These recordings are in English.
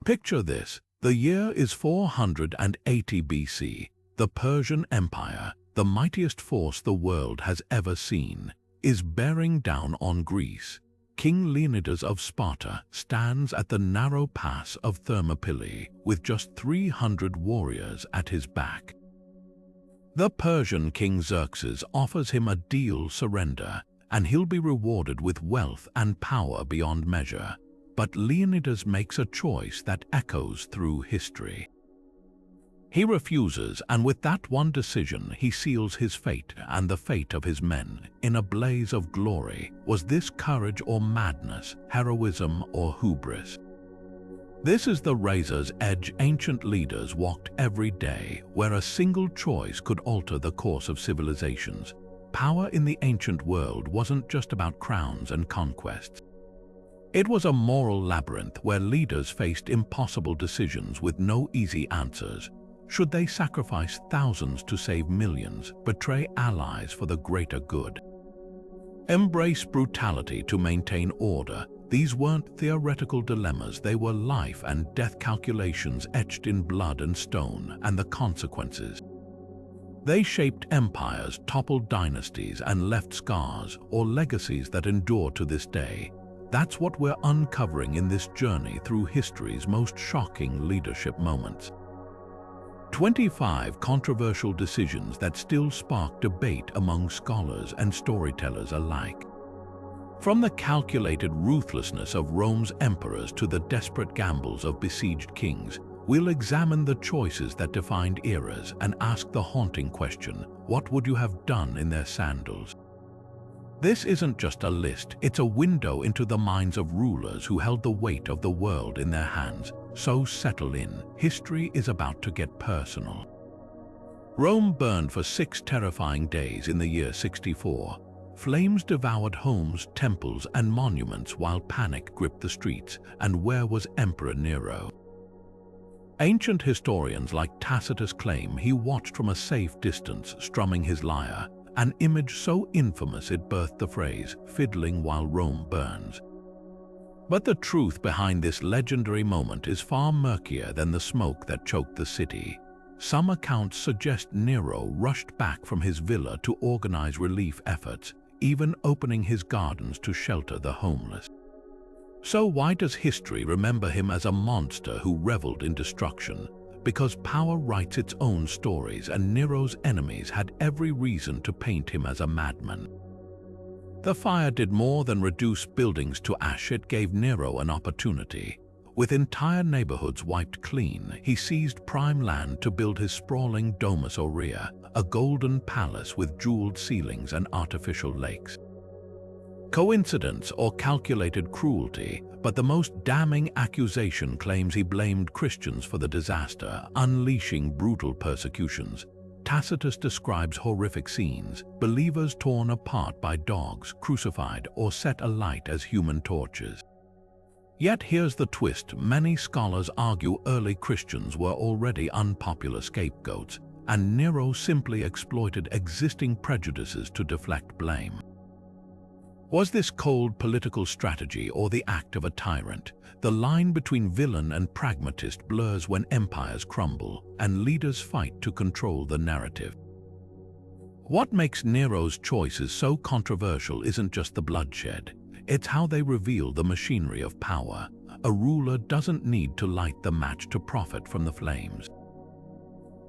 Picture this. The year is 480 BC. The Persian Empire, the mightiest force the world has ever seen, is bearing down on Greece. King Leonidas of Sparta stands at the narrow pass of Thermopylae with just 300 warriors at his back. The Persian king Xerxes offers him a deal surrender, and he'll be rewarded with wealth and power beyond measure. But Leonidas makes a choice that echoes through history. He refuses, and with that one decision, he seals his fate and the fate of his men in a blaze of glory. Was this courage or madness, heroism or hubris? This is the razor's edge ancient leaders walked every day, where a single choice could alter the course of civilizations. Power in the ancient world wasn't just about crowns and conquests. It was a moral labyrinth where leaders faced impossible decisions with no easy answers. Should they sacrifice thousands to save millions, betray allies for the greater good? Embrace brutality to maintain order? These weren't theoretical dilemmas, they were life and death calculations etched in blood and stone, and the consequences. They shaped empires, toppled dynasties, and left scars or legacies that endure to this day. That's what we're uncovering in this journey through history's most shocking leadership moments. 25 controversial decisions that still spark debate among scholars and storytellers alike. From the calculated ruthlessness of Rome's emperors to the desperate gambles of besieged kings, we'll examine the choices that defined eras and ask the haunting question, what would you have done in their sandals? This isn't just a list, it's a window into the minds of rulers who held the weight of the world in their hands. So settle in, history is about to get personal. Rome burned for 6 terrifying days in the year 64. Flames devoured homes, temples, and monuments while panic gripped the streets. And where was Emperor Nero? Ancient historians like Tacitus claim he watched from a safe distance, strumming his lyre, an image so infamous it birthed the phrase, "fiddling while Rome burns." But the truth behind this legendary moment is far murkier than the smoke that choked the city. Some accounts suggest Nero rushed back from his villa to organize relief efforts, even opening his gardens to shelter the homeless. So why does history remember him as a monster who reveled in destruction? Because power writes its own stories, and Nero's enemies had every reason to paint him as a madman. The fire did more than reduce buildings to ash, it gave Nero an opportunity. With entire neighborhoods wiped clean, he seized prime land to build his sprawling Domus Aurea, a golden palace with jeweled ceilings and artificial lakes. Coincidence or calculated cruelty, but the most damning accusation claims he blamed Christians for the disaster, unleashing brutal persecutions. Tacitus describes horrific scenes, believers torn apart by dogs, crucified, or set alight as human torches. Yet here's the twist, many scholars argue early Christians were already unpopular scapegoats, and Nero simply exploited existing prejudices to deflect blame. Was this cold political strategy or the act of a tyrant? The line between villain and pragmatist blurs when empires crumble and leaders fight to control the narrative. What makes Nero's choices so controversial isn't just the bloodshed, it's how they reveal the machinery of power. A ruler doesn't need to light the match to profit from the flames.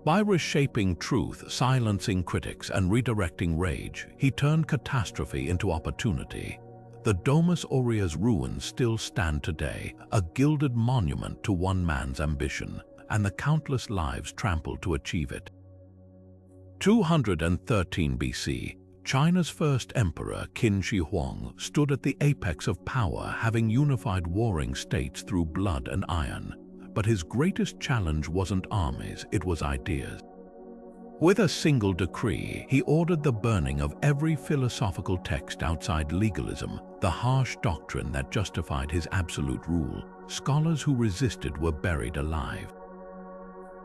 By reshaping truth, silencing critics, and redirecting rage, he turned catastrophe into opportunity. The Domus Aurea's ruins still stand today, a gilded monument to one man's ambition, and the countless lives trampled to achieve it. 213 BC, China's first emperor, Qin Shi Huang, stood at the apex of power, having unified warring states through blood and iron. But his greatest challenge wasn't armies, it was ideas. With a single decree, he ordered the burning of every philosophical text outside legalism, the harsh doctrine that justified his absolute rule. Scholars who resisted were buried alive.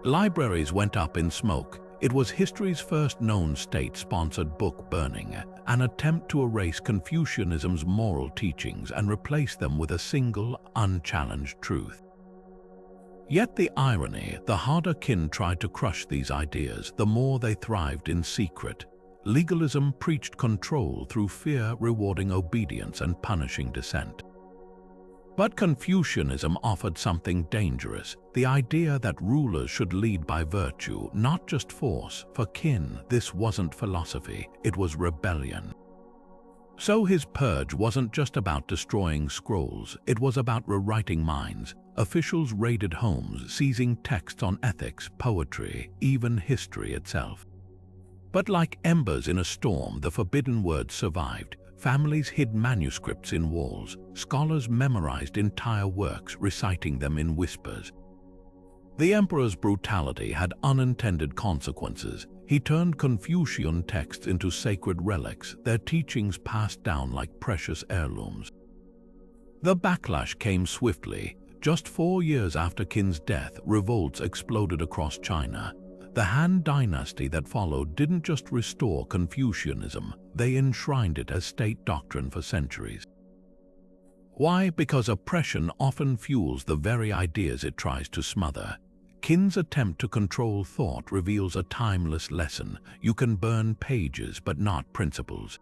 Libraries went up in smoke. It was history's first known state-sponsored book burning, an attempt to erase Confucianism's moral teachings and replace them with a single, unchallenged truth. Yet the irony, the harder Qin tried to crush these ideas, the more they thrived in secret. Legalism preached control through fear, rewarding obedience and punishing dissent. But Confucianism offered something dangerous, the idea that rulers should lead by virtue, not just force. For Qin, this wasn't philosophy, it was rebellion. So his purge wasn't just about destroying scrolls, it was about rewriting minds. Officials raided homes, seizing texts on ethics, poetry, even history itself. But like embers in a storm, the forbidden words survived. Families hid manuscripts in walls. Scholars memorized entire works, reciting them in whispers. The emperor's brutality had unintended consequences. He turned Confucian texts into sacred relics, their teachings passed down like precious heirlooms. The backlash came swiftly. Just 4 years after Qin's death, revolts exploded across China. The Han dynasty that followed didn't just restore Confucianism, they enshrined it as state doctrine for centuries. Why? Because oppression often fuels the very ideas it tries to smother. Qin's attempt to control thought reveals a timeless lesson. You can burn pages, but not principles.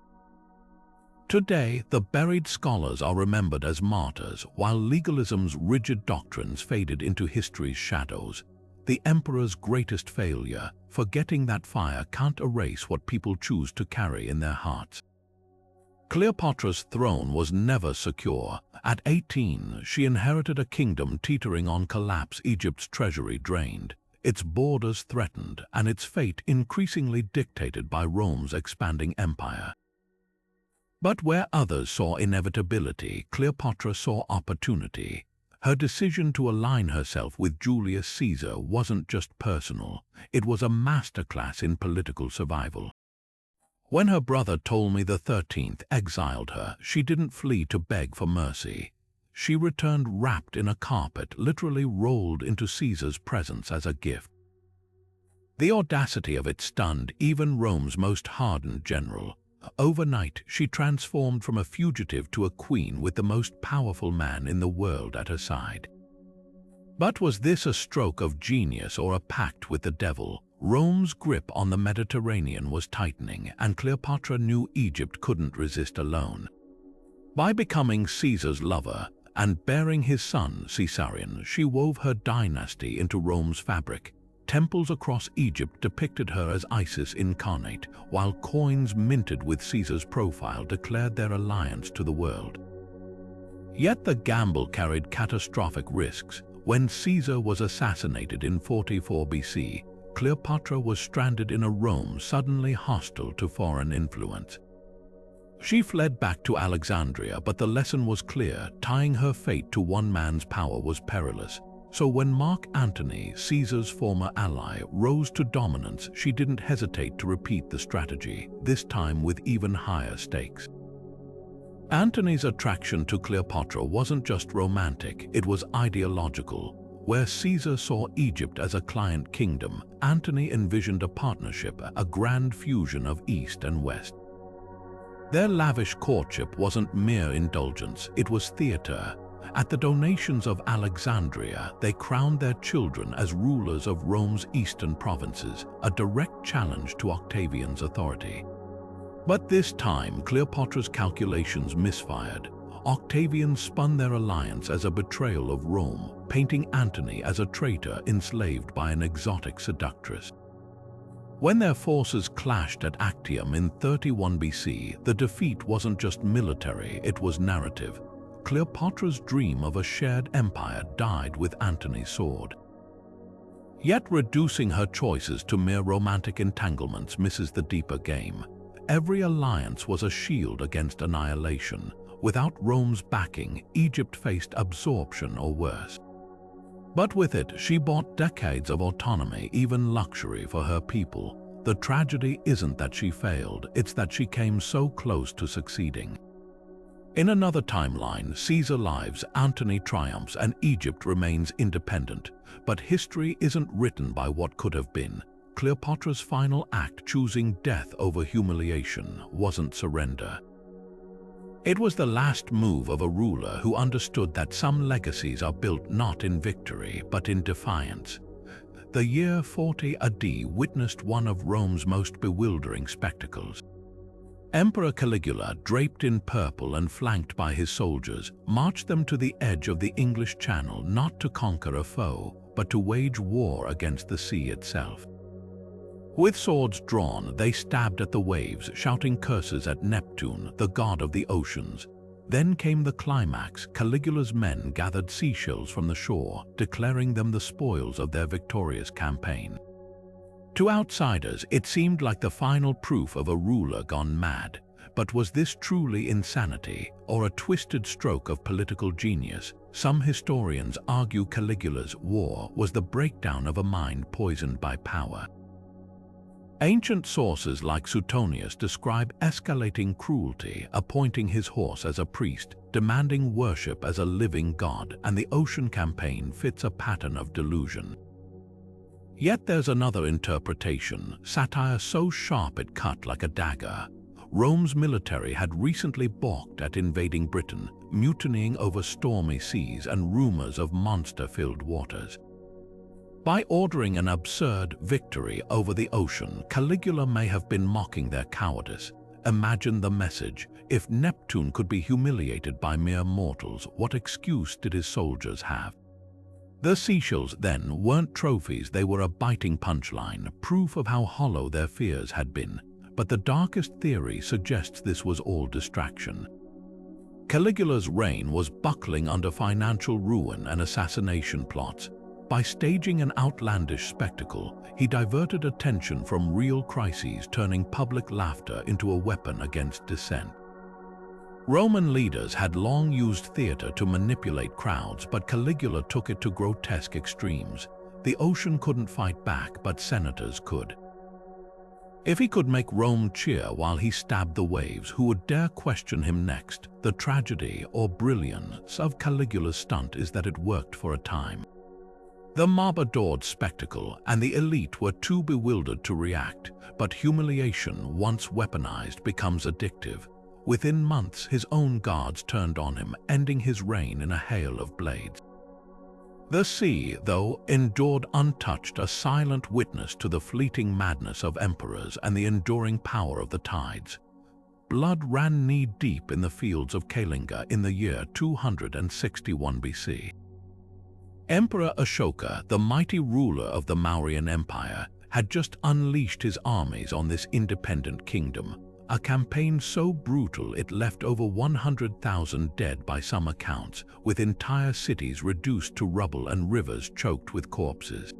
Today, the buried scholars are remembered as martyrs, while legalism's rigid doctrines faded into history's shadows. The emperor's greatest failure, forgetting that fire can't erase what people choose to carry in their hearts. Cleopatra's throne was never secure. At 18, she inherited a kingdom teetering on collapse, Egypt's treasury drained, its borders threatened, and its fate increasingly dictated by Rome's expanding empire. But where others saw inevitability, Cleopatra saw opportunity. Her decision to align herself with Julius Caesar wasn't just personal, it was a masterclass in political survival. When her brother Ptolemy XIII exiled her, she didn't flee to beg for mercy. She returned wrapped in a carpet, literally rolled into Caesar's presence as a gift. The audacity of it stunned even Rome's most hardened general. Overnight, she transformed from a fugitive to a queen with the most powerful man in the world at her side. But was this a stroke of genius or a pact with the devil? Rome's grip on the Mediterranean was tightening, and Cleopatra knew Egypt couldn't resist alone. By becoming Caesar's lover and bearing his son, Caesarion, she wove her dynasty into Rome's fabric. Temples across Egypt depicted her as Isis incarnate, while coins minted with Caesar's profile declared their alliance to the world. Yet the gamble carried catastrophic risks. When Caesar was assassinated in 44 BC, Cleopatra was stranded in a Rome suddenly hostile to foreign influence. She fled back to Alexandria, but the lesson was clear: tying her fate to one man's power was perilous. So when Mark Antony, Caesar's former ally, rose to dominance, she didn't hesitate to repeat the strategy, this time with even higher stakes. Antony's attraction to Cleopatra wasn't just romantic, it was ideological. Where Caesar saw Egypt as a client kingdom, Antony envisioned a partnership, a grand fusion of East and West. Their lavish courtship wasn't mere indulgence, it was theater. At the donations of Alexandria, they crowned their children as rulers of Rome's eastern provinces, a direct challenge to Octavian's authority. But this time, Cleopatra's calculations misfired. Octavian spun their alliance as a betrayal of Rome, painting Antony as a traitor enslaved by an exotic seductress. When their forces clashed at Actium in 31 BC, the defeat wasn't just military, it was narrative. Cleopatra's dream of a shared empire died with Antony's sword. Yet reducing her choices to mere romantic entanglements misses the deeper game. Every alliance was a shield against annihilation. Without Rome's backing, Egypt faced absorption or worse. But with it, she bought decades of autonomy, even luxury for her people. The tragedy isn't that she failed, it's that she came so close to succeeding. In another timeline, Caesar lives, Antony triumphs, and Egypt remains independent. But history isn't written by what could have been. Cleopatra's final act, choosing death over humiliation, wasn't surrender. It was the last move of a ruler who understood that some legacies are built not in victory but in defiance. The year 40 AD witnessed one of Rome's most bewildering spectacles. Emperor Caligula, draped in purple and flanked by his soldiers, marched them to the edge of the English Channel not to conquer a foe, but to wage war against the sea itself. With swords drawn, they stabbed at the waves, shouting curses at Neptune, the god of the oceans. Then came the climax. Caligula's men gathered seashells from the shore, declaring them the spoils of their victorious campaign. To outsiders, it seemed like the final proof of a ruler gone mad. But was this truly insanity, or a twisted stroke of political genius? Some historians argue Caligula's war was the breakdown of a mind poisoned by power. Ancient sources like Suetonius describe escalating cruelty, appointing his horse as a priest, demanding worship as a living god, and the ocean campaign fits a pattern of delusion. Yet there's another interpretation, satire so sharp it cut like a dagger. Rome's military had recently balked at invading Britain, mutinying over stormy seas and rumors of monster-filled waters. By ordering an absurd victory over the ocean, Caligula may have been mocking their cowardice. Imagine the message: if Neptune could be humiliated by mere mortals, what excuse did his soldiers have? The seashells, then, weren't trophies, they were a biting punchline, proof of how hollow their fears had been. But the darkest theory suggests this was all distraction. Caligula's reign was buckling under financial ruin and assassination plots. By staging an outlandish spectacle, he diverted attention from real crises, turning public laughter into a weapon against dissent. Roman leaders had long used theater to manipulate crowds, but Caligula took it to grotesque extremes. The ocean couldn't fight back, but senators could. If he could make Rome cheer while he stabbed the waves, who would dare question him next? The tragedy or brilliance of Caligula's stunt is that it worked for a time. The mob adored spectacle, and the elite were too bewildered to react. But humiliation, once weaponized, becomes addictive. Within months, his own guards turned on him, ending his reign in a hail of blades. The sea, though, endured untouched, a silent witness to the fleeting madness of emperors and the enduring power of the tides. Blood ran knee-deep in the fields of Caligula in the year 261 BC. Emperor Ashoka, the mighty ruler of the Mauryan Empire, had just unleashed his armies on this independent kingdom, a campaign so brutal it left over 100,000 dead by some accounts, with entire cities reduced to rubble and rivers choked with corpses.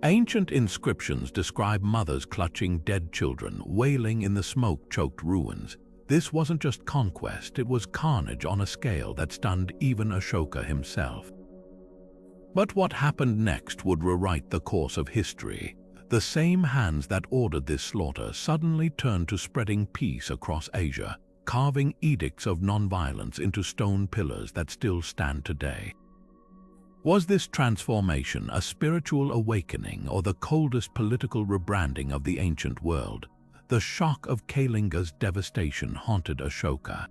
Ancient inscriptions describe mothers clutching dead children, wailing in the smoke-choked ruins. This wasn't just conquest, it was carnage on a scale that stunned even Ashoka himself. But what happened next would rewrite the course of history. The same hands that ordered this slaughter suddenly turned to spreading peace across Asia, carving edicts of nonviolence into stone pillars that still stand today. Was this transformation a spiritual awakening or the coldest political rebranding of the ancient world? The shock of Caligula's devastation haunted Ashoka.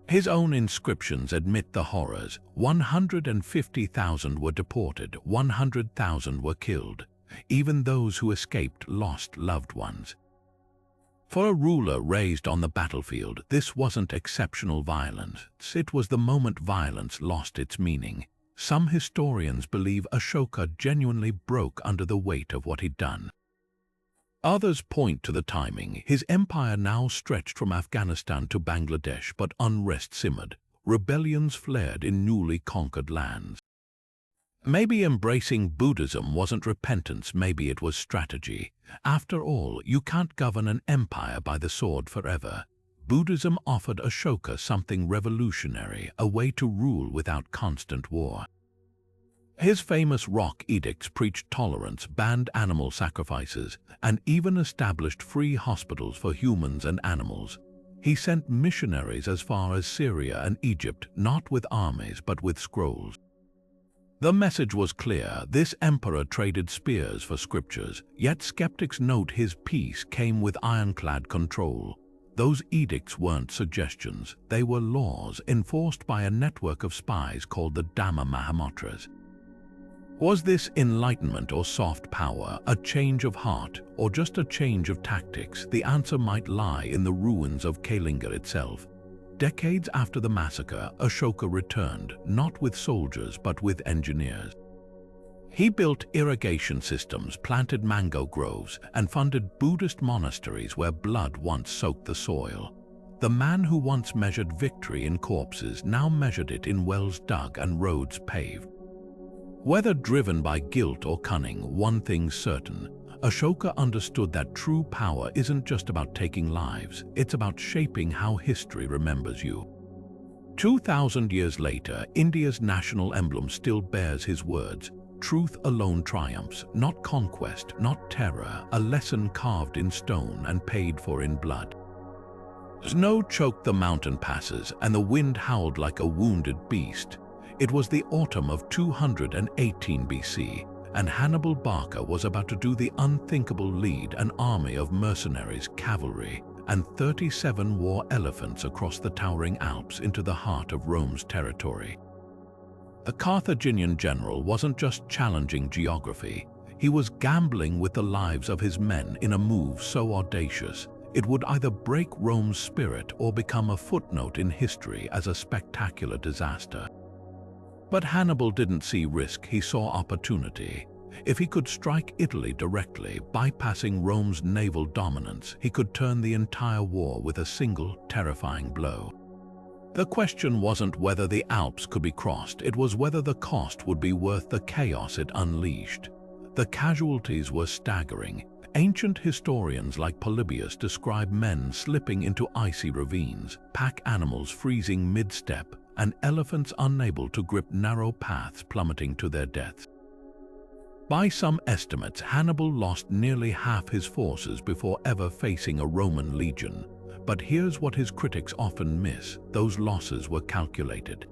His own inscriptions admit the horrors. 150,000 were deported, 100,000 were killed. Even those who escaped lost loved ones. For a ruler raised on the battlefield, this wasn't exceptional violence. It was the moment violence lost its meaning. Some historians believe Ashoka genuinely broke under the weight of what he'd done. Others point to the timing. His empire now stretched from Afghanistan to Bangladesh, but unrest simmered. Rebellions flared in newly conquered lands. Maybe embracing Buddhism wasn't repentance, maybe it was strategy. After all, you can't govern an empire by the sword forever. Buddhism offered Ashoka something revolutionary, a way to rule without constant war. His famous rock edicts preached tolerance, banned animal sacrifices, and even established free hospitals for humans and animals. He sent missionaries as far as Syria and Egypt, not with armies but with scrolls. The message was clear. This emperor traded spears for scriptures, yet skeptics note his peace came with ironclad control. Those edicts weren't suggestions, they were laws enforced by a network of spies called the Dhamma Mahamantras. Was this enlightenment or soft power, a change of heart, or just a change of tactics? The answer might lie in the ruins of Caligula itself. Decades after the massacre, Ashoka returned, not with soldiers but with engineers. He built irrigation systems, planted mango groves, and funded Buddhist monasteries where blood once soaked the soil. The man who once measured victory in corpses now measured it in wells dug and roads paved. Whether driven by guilt or cunning, one thing's certain: Ashoka understood that true power isn't just about taking lives, it's about shaping how history remembers you. 2,000 years later, India's national emblem still bears his words: "Truth alone triumphs, not conquest, not terror, a lesson carved in stone and paid for in blood." Snow choked the mountain passes, and the wind howled like a wounded beast. It was the autumn of 218 BC, and Hannibal Barca was about to do the unthinkable: lead an army of mercenaries, cavalry, and 37 war elephants across the towering Alps into the heart of Rome's territory. The Carthaginian general wasn't just challenging geography, he was gambling with the lives of his men in a move so audacious, it would either break Rome's spirit or become a footnote in history as a spectacular disaster. But Hannibal didn't see risk, he saw opportunity. If he could strike Italy directly, bypassing Rome's naval dominance, he could turn the entire war with a single, terrifying blow. The question wasn't whether the Alps could be crossed, it was whether the cost would be worth the chaos it unleashed. The casualties were staggering. Ancient historians like Polybius describe men slipping into icy ravines, pack animals freezing mid-step, and elephants unable to grip narrow paths plummeting to their deaths. By some estimates, Hannibal lost nearly half his forces before ever facing a Roman legion. But here's what his critics often miss: those losses were calculated.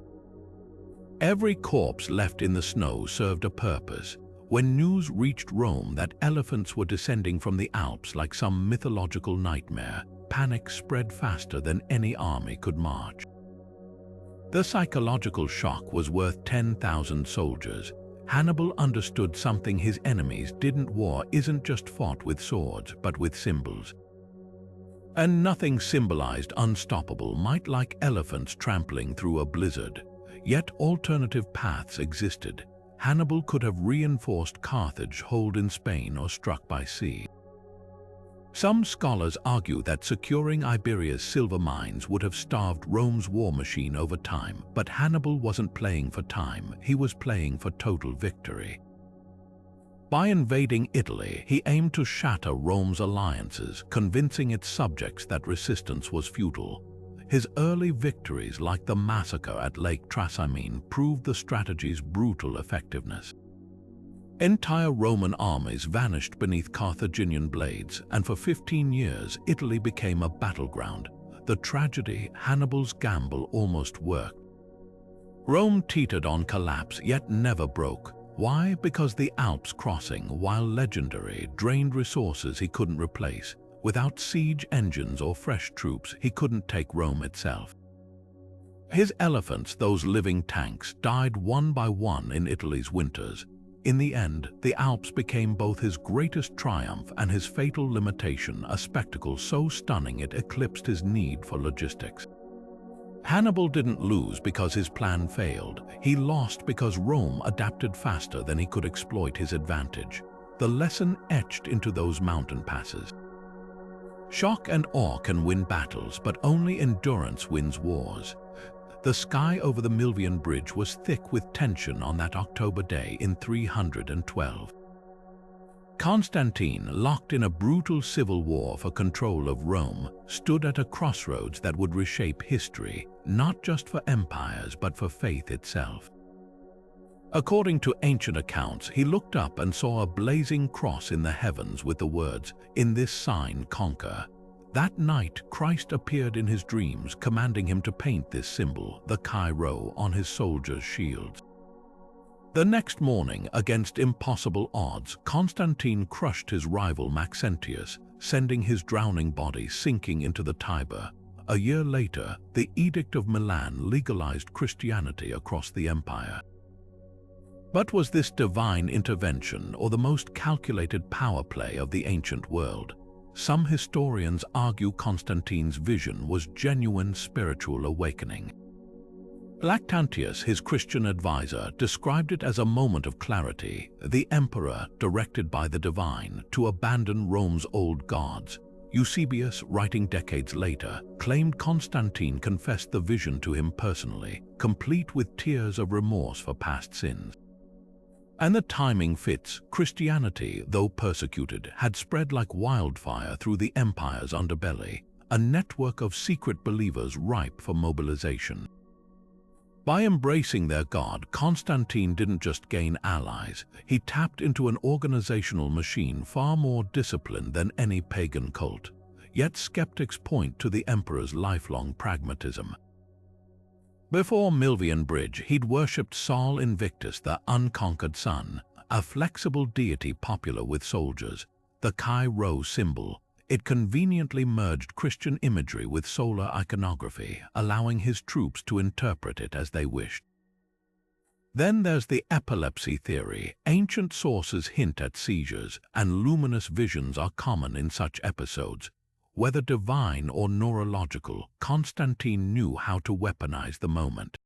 Every corpse left in the snow served a purpose. When news reached Rome that elephants were descending from the Alps like some mythological nightmare, panic spread faster than any army could march. The psychological shock was worth 10,000 soldiers. Hannibal understood something his enemies didn't: war isn't just fought with swords, but with symbols. And nothing symbolized unstoppable might, like elephants trampling through a blizzard. Yet alternative paths existed. Hannibal could have reinforced Carthage, held in Spain, or struck by sea. Some scholars argue that securing Iberia's silver mines would have starved Rome's war machine over time, but Hannibal wasn't playing for time, he was playing for total victory. By invading Italy, he aimed to shatter Rome's alliances, convincing its subjects that resistance was futile. His early victories, like the massacre at Lake Trasimene, proved the strategy's brutal effectiveness. Entire Roman armies vanished beneath Carthaginian blades, and for 15 years Italy became a battleground. The tragedy: Hannibal's gamble almost worked. Rome teetered on collapse, yet never broke. Why? Because the Alps crossing, while legendary, drained resources he couldn't replace. Without siege engines or fresh troops, he couldn't take Rome itself. His elephants, those living tanks, died one by one in Italy's winters. In the end, the Alps became both his greatest triumph and his fatal limitation, a spectacle so stunning it eclipsed his need for logistics. Hannibal didn't lose because his plan failed. He lost because Rome adapted faster than he could exploit his advantage. The lesson etched into those mountain passes: shock and awe can win battles, but only endurance wins wars. The sky over the Milvian Bridge was thick with tension on that October day in 312. Constantine, locked in a brutal civil war for control of Rome, stood at a crossroads that would reshape history, not just for empires but for faith itself. According to ancient accounts, he looked up and saw a blazing cross in the heavens with the words, "In this sign conquer." That night, Christ appeared in his dreams, commanding him to paint this symbol, the Chi Rho, on his soldiers' shields. The next morning, against impossible odds, Constantine crushed his rival Maxentius, sending his drowning body sinking into the Tiber. A year later, the Edict of Milan legalized Christianity across the empire. But was this divine intervention or the most calculated power play of the ancient world? Some historians argue Constantine's vision was genuine spiritual awakening. Lactantius, his Christian advisor, described it as a moment of clarity, the emperor, directed by the divine, to abandon Rome's old gods. Eusebius, writing decades later, claimed Constantine confessed the vision to him personally, complete with tears of remorse for past sins. And the timing fits. Christianity, though persecuted, had spread like wildfire through the empire's underbelly, a network of secret believers ripe for mobilization. By embracing their god, Constantine didn't just gain allies, he tapped into an organizational machine far more disciplined than any pagan cult. Yet skeptics point to the emperor's lifelong pragmatism. Before Milvian Bridge, he'd worshipped Sol Invictus, the unconquered sun, a flexible deity popular with soldiers. The Chi Rho symbol, it conveniently merged Christian imagery with solar iconography, allowing his troops to interpret it as they wished. Then there's the epilepsy theory. Ancient sources hint at seizures, and luminous visions are common in such episodes. Whether divine or neurological, Constantine knew how to weaponize the moment.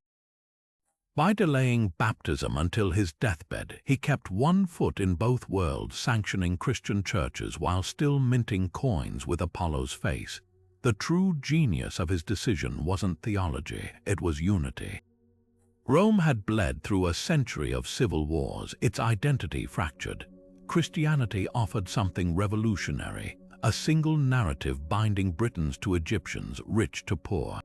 By delaying baptism until his deathbed, he kept one foot in both worlds, sanctioning Christian churches while still minting coins with Apollo's face. The true genius of his decision wasn't theology, it was unity. Rome had bled through a century of civil wars, its identity fractured. Christianity offered something revolutionary, a single narrative binding Britons to Egyptians, rich to poor.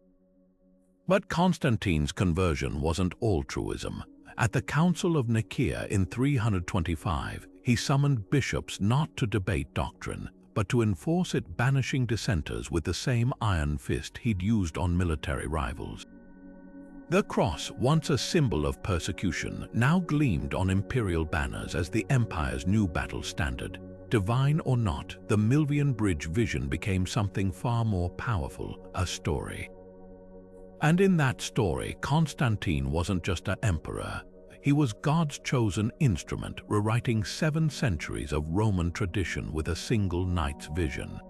But Constantine's conversion wasn't altruism. At the Council of Nicaea in 325, he summoned bishops not to debate doctrine, but to enforce it, banishing dissenters with the same iron fist he'd used on military rivals. The cross, once a symbol of persecution, now gleamed on imperial banners as the empire's new battle standard. Divine or not, the Milvian Bridge vision became something far more powerful, a story. And in that story, Constantine wasn't just an emperor. He was God's chosen instrument, rewriting 7 centuries of Roman tradition with a single night's vision.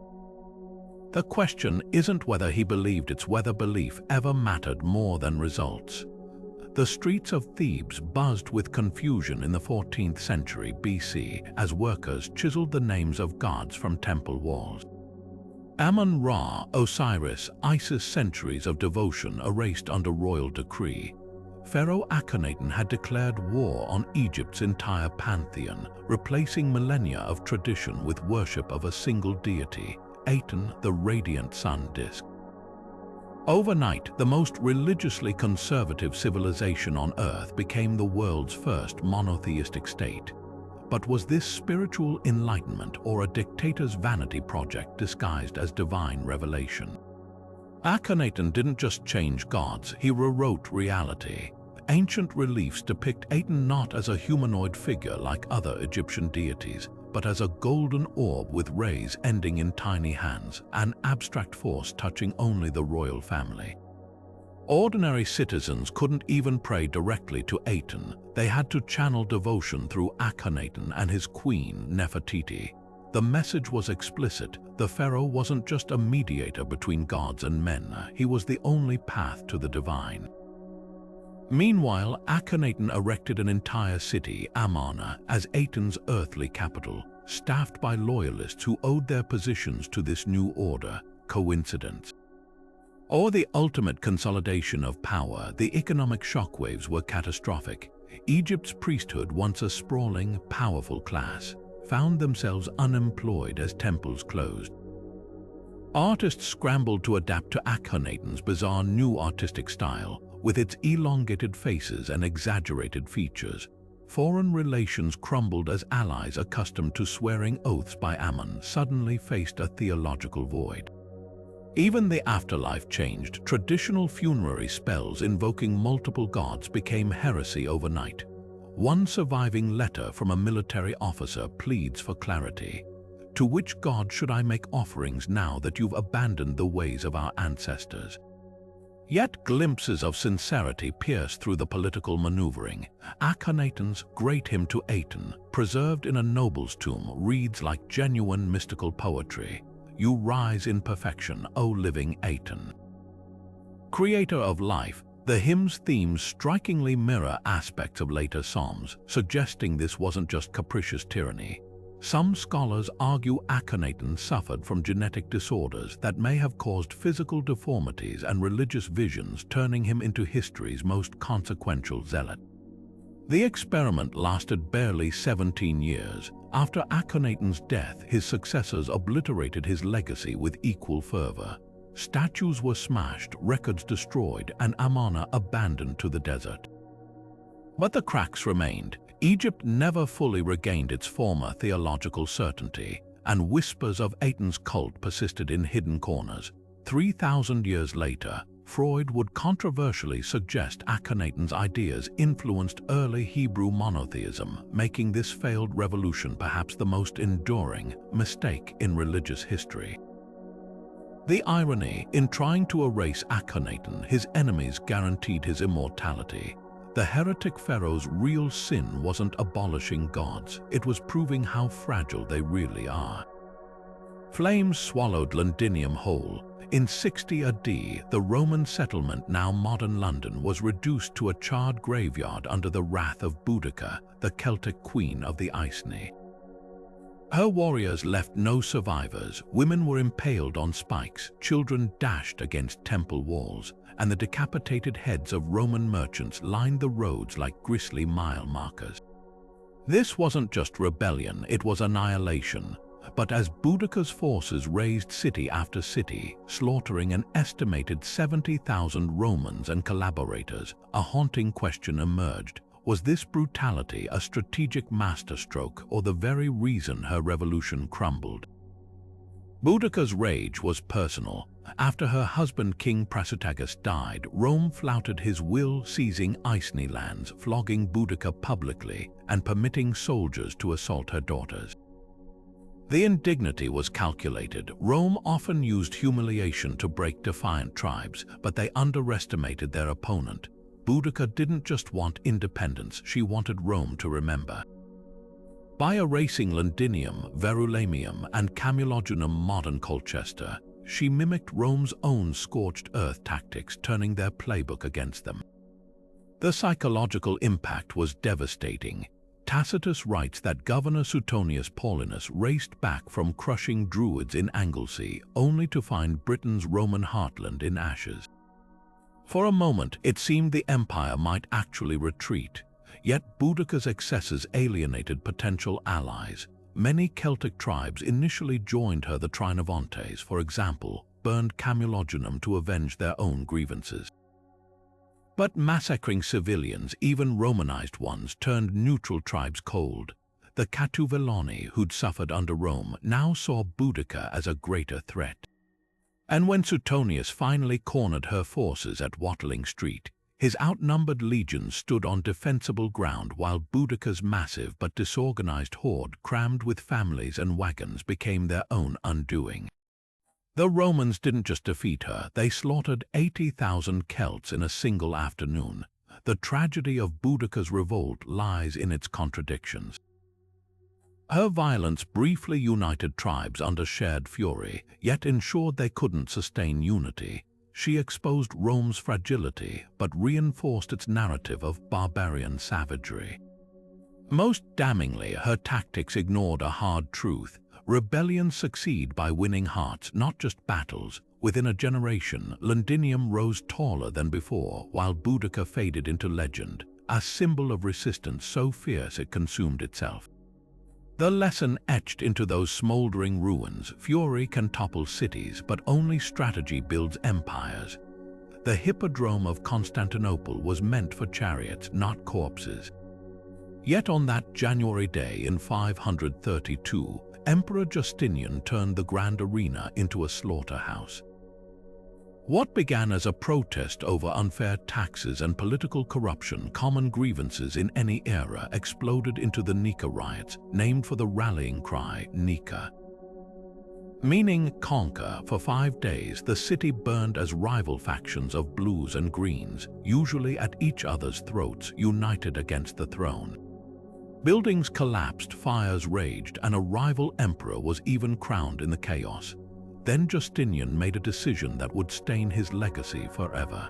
The question isn't whether he believed, it's whether belief ever mattered more than results. The streets of Thebes buzzed with confusion in the 14th century BC as workers chiseled the names of gods from temple walls. Amun-Ra, Osiris, Isis, centuries of devotion erased under royal decree. Pharaoh Akhenaten had declared war on Egypt's entire pantheon, replacing millennia of tradition with worship of a single deity, Aten, the radiant sun disk. Overnight, the most religiously conservative civilization on Earth became the world's first monotheistic state. But was this spiritual enlightenment or a dictator's vanity project disguised as divine revelation? Akhenaten didn't just change gods, he rewrote reality. Ancient reliefs depict Aten not as a humanoid figure like other Egyptian deities, but as a golden orb with rays ending in tiny hands, an abstract force touching only the royal family. Ordinary citizens couldn't even pray directly to Aten. They had to channel devotion through Akhenaten and his queen, Nefertiti. The message was explicit. The pharaoh wasn't just a mediator between gods and men. He was the only path to the divine. Meanwhile, Akhenaten erected an entire city, Amarna, as Aten's earthly capital, staffed by loyalists who owed their positions to this new order. Coincidence? Or the ultimate consolidation of power, the economic shockwaves were catastrophic. Egypt's priesthood, once a sprawling, powerful class, found themselves unemployed as temples closed. Artists scrambled to adapt to Akhenaten's bizarre new artistic style, with its elongated faces and exaggerated features. Foreign relations crumbled as allies accustomed to swearing oaths by Ammon suddenly faced a theological void. Even the afterlife changed. Traditional funerary spells invoking multiple gods became heresy overnight. one surviving letter from a military officer pleads for clarity. To which god should I make offerings now that you've abandoned the ways of our ancestors? Yet glimpses of sincerity pierce through the political maneuvering. Akhenaten's Great Hymn to Aten, preserved in a noble's tomb, reads like genuine mystical poetry. You rise in perfection, O living Aten. Creator of life, the hymn's themes strikingly mirror aspects of later psalms, suggesting this wasn't just capricious tyranny. Some scholars argue Akhenaten suffered from genetic disorders that may have caused physical deformities and religious visions, turning him into history's most consequential zealot. The experiment lasted barely 17 years. After Akhenaten's death, his successors obliterated his legacy with equal fervor. Statues were smashed, records destroyed, and Amarna abandoned to the desert. But the cracks remained. Egypt never fully regained its former theological certainty, and whispers of Aten's cult persisted in hidden corners. 3,000 years later, Freud would controversially suggest Akhenaten's ideas influenced early Hebrew monotheism, making this failed revolution perhaps the most enduring mistake in religious history. The irony, in trying to erase Akhenaten, his enemies guaranteed his immortality. The heretic pharaoh's real sin wasn't abolishing gods, it was proving how fragile they really are. Flames swallowed Londinium whole. In 60 AD, the Roman settlement, now modern London, was reduced to a charred graveyard under the wrath of Boudica, the Celtic queen of the Iceni. Her warriors left no survivors. Women were impaled on spikes, children dashed against temple walls, and the decapitated heads of Roman merchants lined the roads like grisly mile markers. This wasn't just rebellion, it was annihilation. But as Boudica's forces razed city after city, slaughtering an estimated 70,000 Romans and collaborators, a haunting question emerged. Was this brutality a strategic masterstroke or the very reason her revolution crumbled? Boudica's rage was personal. After her husband King Prasutagus died, Rome flouted his will, seizing Iceni lands, flogging Boudica publicly, and permitting soldiers to assault her daughters. The indignity was calculated. Rome often used humiliation to break defiant tribes, but they underestimated their opponent. Boudica didn't just want independence, she wanted Rome to remember. By erasing Londinium, Verulamium, and Camulogenum, modern Colchester, she mimicked Rome's own scorched earth tactics, turning their playbook against them. The psychological impact was devastating. Tacitus writes that Governor Suetonius Paulinus raced back from crushing Druids in Anglesey, only to find Britain's Roman heartland in ashes. For a moment, it seemed the empire might actually retreat, yet Boudica's excesses alienated potential allies. Many Celtic tribes initially joined her. The Trinovantes, for example, burned Camulogenum to avenge their own grievances. But massacring civilians, even Romanized ones, turned neutral tribes cold. The Catuvellani, who'd suffered under Rome, now saw Boudica as a greater threat. And when Suetonius finally cornered her forces at Watling Street, his outnumbered legions stood on defensible ground while Boudica's massive but disorganized horde, crammed with families and wagons, became their own undoing. The Romans didn't just defeat her, they slaughtered 80,000 Celts in a single afternoon. The tragedy of Boudica's revolt lies in its contradictions. Her violence briefly united tribes under shared fury, yet ensured they couldn't sustain unity. She exposed Rome's fragility, but reinforced its narrative of barbarian savagery. Most damningly, her tactics ignored a hard truth. Rebellions succeed by winning hearts, not just battles. Within a generation, Londinium rose taller than before, while Boudica faded into legend, a symbol of resistance so fierce it consumed itself. The lesson etched into those smoldering ruins: fury can topple cities, but only strategy builds empires. The Hippodrome of Constantinople was meant for chariots, not corpses. Yet on that January day in 532, Emperor Justinian turned the grand arena into a slaughterhouse. What began as a protest over unfair taxes and political corruption, common grievances in any era, exploded into the Nika riots, named for the rallying cry Nika, meaning conquer. For 5 days, the city burned as rival factions of blues and greens, usually at each other's throats, united against the throne. Buildings collapsed, fires raged, and a rival emperor was even crowned in the chaos. Then Justinian made a decision that would stain his legacy forever.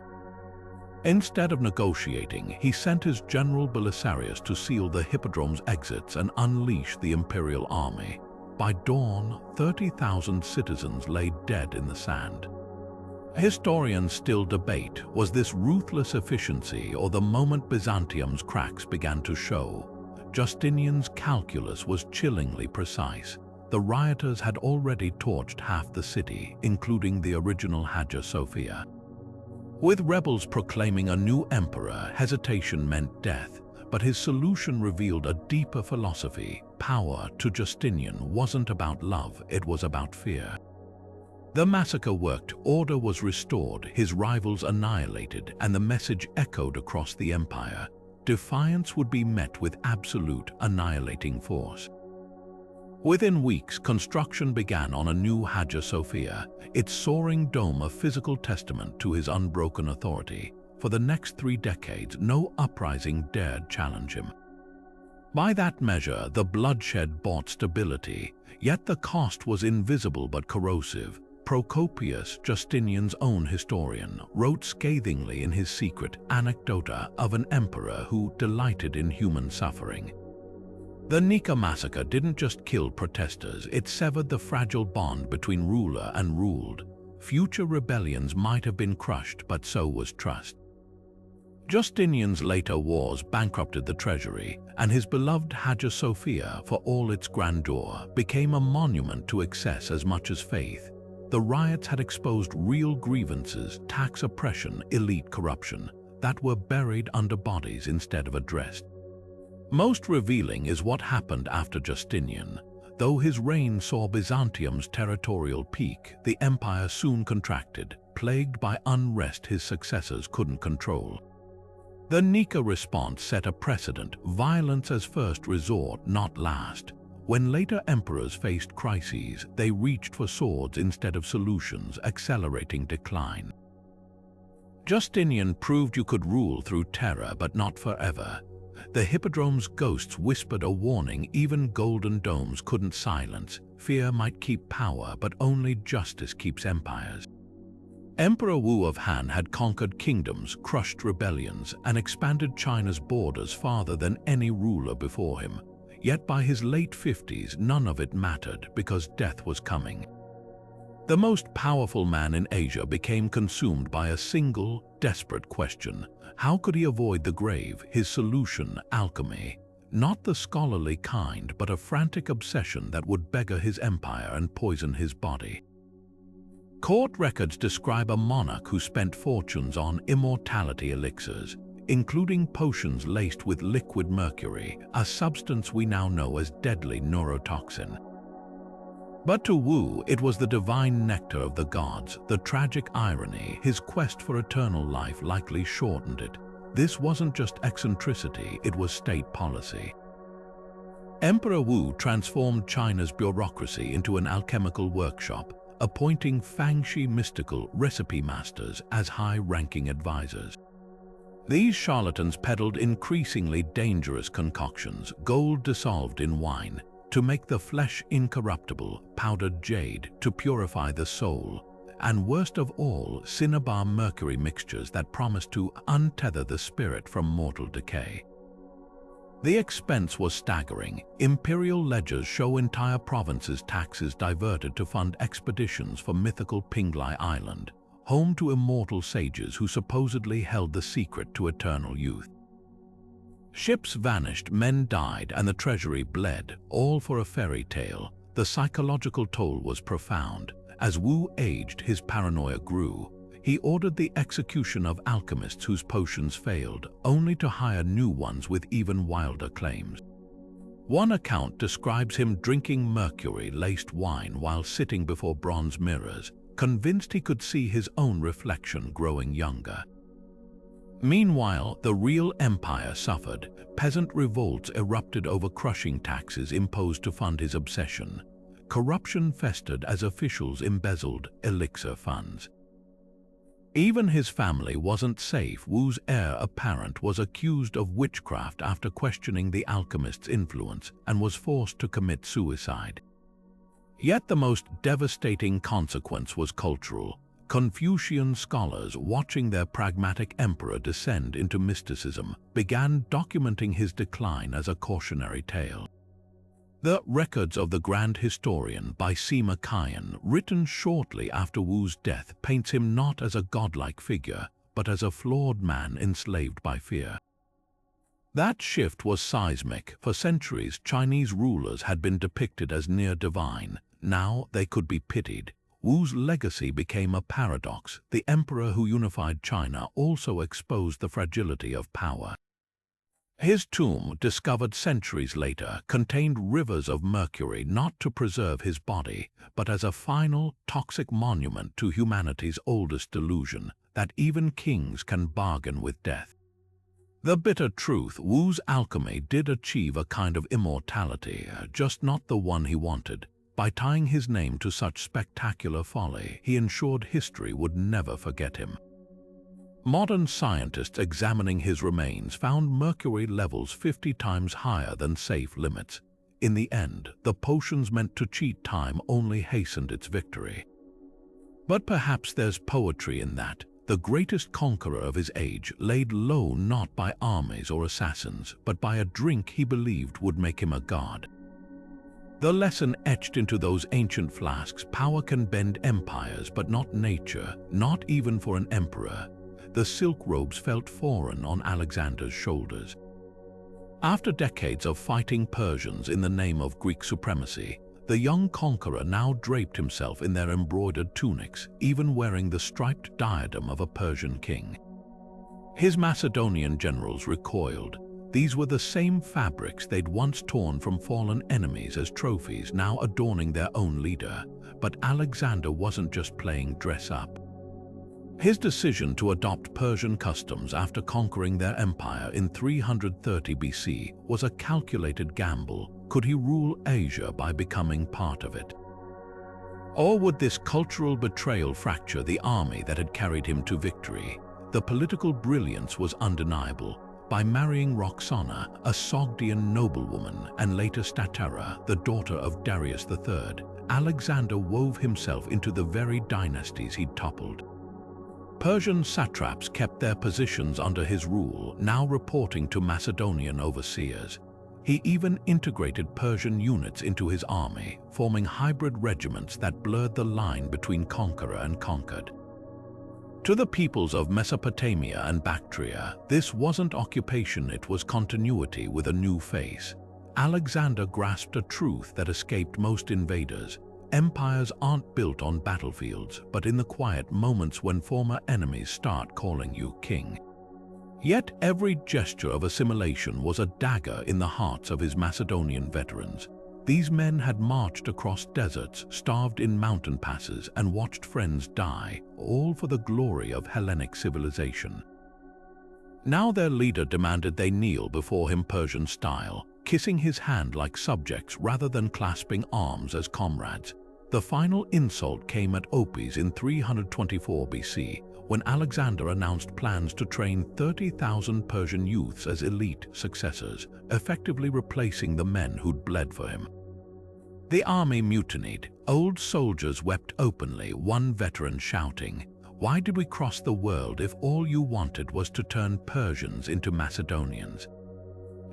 Instead of negotiating, he sent his general Belisarius to seal the hippodrome's exits and unleash the imperial army. By dawn, 30,000 citizens lay dead in the sand. Historians still debate, was this ruthless efficiency or the moment Byzantium's cracks began to show? Justinian's calculus was chillingly precise. The rioters had already torched half the city, including the original Hagia Sophia. With rebels proclaiming a new emperor, hesitation meant death, but his solution revealed a deeper philosophy. Power to Justinian wasn't about love, it was about fear. The massacre worked, order was restored, his rivals annihilated, and the message echoed across the empire. Defiance would be met with absolute, annihilating force. Within weeks, construction began on a new Hagia Sophia, its soaring dome a physical testament to his unbroken authority. For the next 3 decades, no uprising dared challenge him. By that measure, the bloodshed bought stability, yet the cost was invisible but corrosive. Procopius, Justinian's own historian, wrote scathingly in his secret Anecdota of an emperor who delighted in human suffering. The Nika massacre didn't just kill protesters, it severed the fragile bond between ruler and ruled. Future rebellions might have been crushed, but so was trust. Justinian's later wars bankrupted the treasury, and his beloved Hagia Sophia, for all its grandeur, became a monument to excess as much as faith. The riots had exposed real grievances, tax oppression, elite corruption, that were buried under bodies instead of addressed. Most revealing is what happened after Justinian. Though his reign saw Byzantium's territorial peak, the empire soon contracted, plagued by unrest his successors couldn't control. The Nika response set a precedent, violence as first resort, not last. When later emperors faced crises, they reached for swords instead of solutions, accelerating decline. Justinian proved you could rule through terror, but not forever. The hippodrome's ghosts whispered a warning even golden domes couldn't silence. Fear might keep power, but only justice keeps empires. Emperor Wu of Han had conquered kingdoms, crushed rebellions, and expanded China's borders farther than any ruler before him. Yet by his late 50s, none of it mattered because death was coming. The most powerful man in Asia became consumed by a single, desperate question. How could he avoid the grave? His solution, alchemy. Not the scholarly kind, but a frantic obsession that would beggar his empire and poison his body. Court records describe a monarch who spent fortunes on immortality elixirs, including potions laced with liquid mercury, a substance we now know as deadly neurotoxin. But to Wu, it was the divine nectar of the gods. The tragic irony, his quest for eternal life likely shortened it. This wasn't just eccentricity, it was state policy. Emperor Wu transformed China's bureaucracy into an alchemical workshop, appointing Fangxi mystical recipe masters as high-ranking advisors. These charlatans peddled increasingly dangerous concoctions, gold dissolved in wine, to make the flesh incorruptible, powdered jade to purify the soul, and worst of all, cinnabar mercury mixtures that promised to untether the spirit from mortal decay. The expense was staggering. Imperial ledgers show entire provinces' taxes diverted to fund expeditions for mythical Pinglai Island, home to immortal sages who supposedly held the secret to eternal youth. Ships vanished, men died, and the treasury bled, all for a fairy tale. The psychological toll was profound. As Wu aged, his paranoia grew. He ordered the execution of alchemists whose potions failed, only to hire new ones with even wilder claims. One account describes him drinking mercury-laced wine while sitting before bronze mirrors, convinced he could see his own reflection growing younger. Meanwhile, the real empire suffered. Peasant revolts erupted over crushing taxes imposed to fund his obsession. Corruption festered as officials embezzled elixir funds. Even his family wasn't safe. Wu's heir apparent was accused of witchcraft after questioning the alchemist's influence and was forced to commit suicide. Yet the most devastating consequence was cultural. Confucian scholars, watching their pragmatic emperor descend into mysticism, began documenting his decline as a cautionary tale. The Records of the Grand Historian by Sima Qian, written shortly after Wu's death, paints him not as a godlike figure, but as a flawed man enslaved by fear. That shift was seismic. For centuries, Chinese rulers had been depicted as near divine. Now they could be pitied. Wu's legacy became a paradox. The emperor who unified China also exposed the fragility of power. His tomb, discovered centuries later, contained rivers of mercury not to preserve his body, but as a final, toxic monument to humanity's oldest delusion, that even kings can bargain with death. The bitter truth, Wu's alchemy did achieve a kind of immortality, just not the one he wanted. By tying his name to such spectacular folly, he ensured history would never forget him. Modern scientists examining his remains found mercury levels 50 times higher than safe limits. In the end, the potions meant to cheat time only hastened its victory. But perhaps there's poetry in that. The greatest conqueror of his age laid low not by armies or assassins, but by a drink he believed would make him a god. The lesson etched into those ancient flasks: power can bend empires, but not nature, not even for an emperor. The silk robes felt foreign on Alexander's shoulders. After decades of fighting Persians in the name of Greek supremacy, the young conqueror now draped himself in their embroidered tunics, even wearing the striped diadem of a Persian king. His Macedonian generals recoiled. These were the same fabrics they'd once torn from fallen enemies as trophies, now adorning their own leader. But Alexander wasn't just playing dress-up. His decision to adopt Persian customs after conquering their empire in 330 BC was a calculated gamble. Could he rule Asia by becoming part of it? Or would this cultural betrayal fracture the army that had carried him to victory? The political brilliance was undeniable. By marrying Roxana, a Sogdian noblewoman, and later Statera, the daughter of Darius III, Alexander wove himself into the very dynasties he'd toppled. Persian satraps kept their positions under his rule, now reporting to Macedonian overseers. He even integrated Persian units into his army, forming hybrid regiments that blurred the line between conqueror and conquered. To the peoples of Mesopotamia and Bactria, this wasn't occupation, it was continuity with a new face. Alexander grasped a truth that escaped most invaders. Empires aren't built on battlefields, but in the quiet moments when former enemies start calling you king. Yet every gesture of assimilation was a dagger in the hearts of his Macedonian veterans. These men had marched across deserts, starved in mountain passes, and watched friends die, all for the glory of Hellenic civilization. Now their leader demanded they kneel before him Persian style, kissing his hand like subjects rather than clasping arms as comrades. The final insult came at Opis in 324 BC, when Alexander announced plans to train 30,000 Persian youths as elite successors, effectively replacing the men who'd bled for him. The army mutinied. Old soldiers wept openly, one veteran shouting, "Why did we cross the world if all you wanted was to turn Persians into Macedonians?"